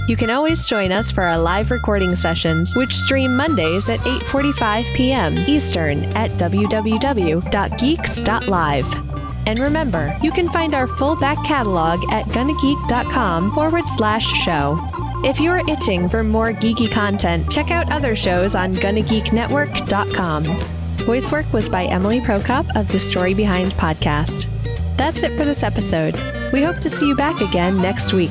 Speaker 2: You can always join us for our live recording sessions, which stream Mondays at 8:45 p.m. Eastern at www.geeks.live. And remember, you can find our full back catalog at GonnaGeek.com/show. If you're itching for more geeky content, check out other shows on GonnaGeekNetwork.com. Voice work was by Emily Prokop of the Story Behind podcast. That's it for this episode. We hope to see you back again next week.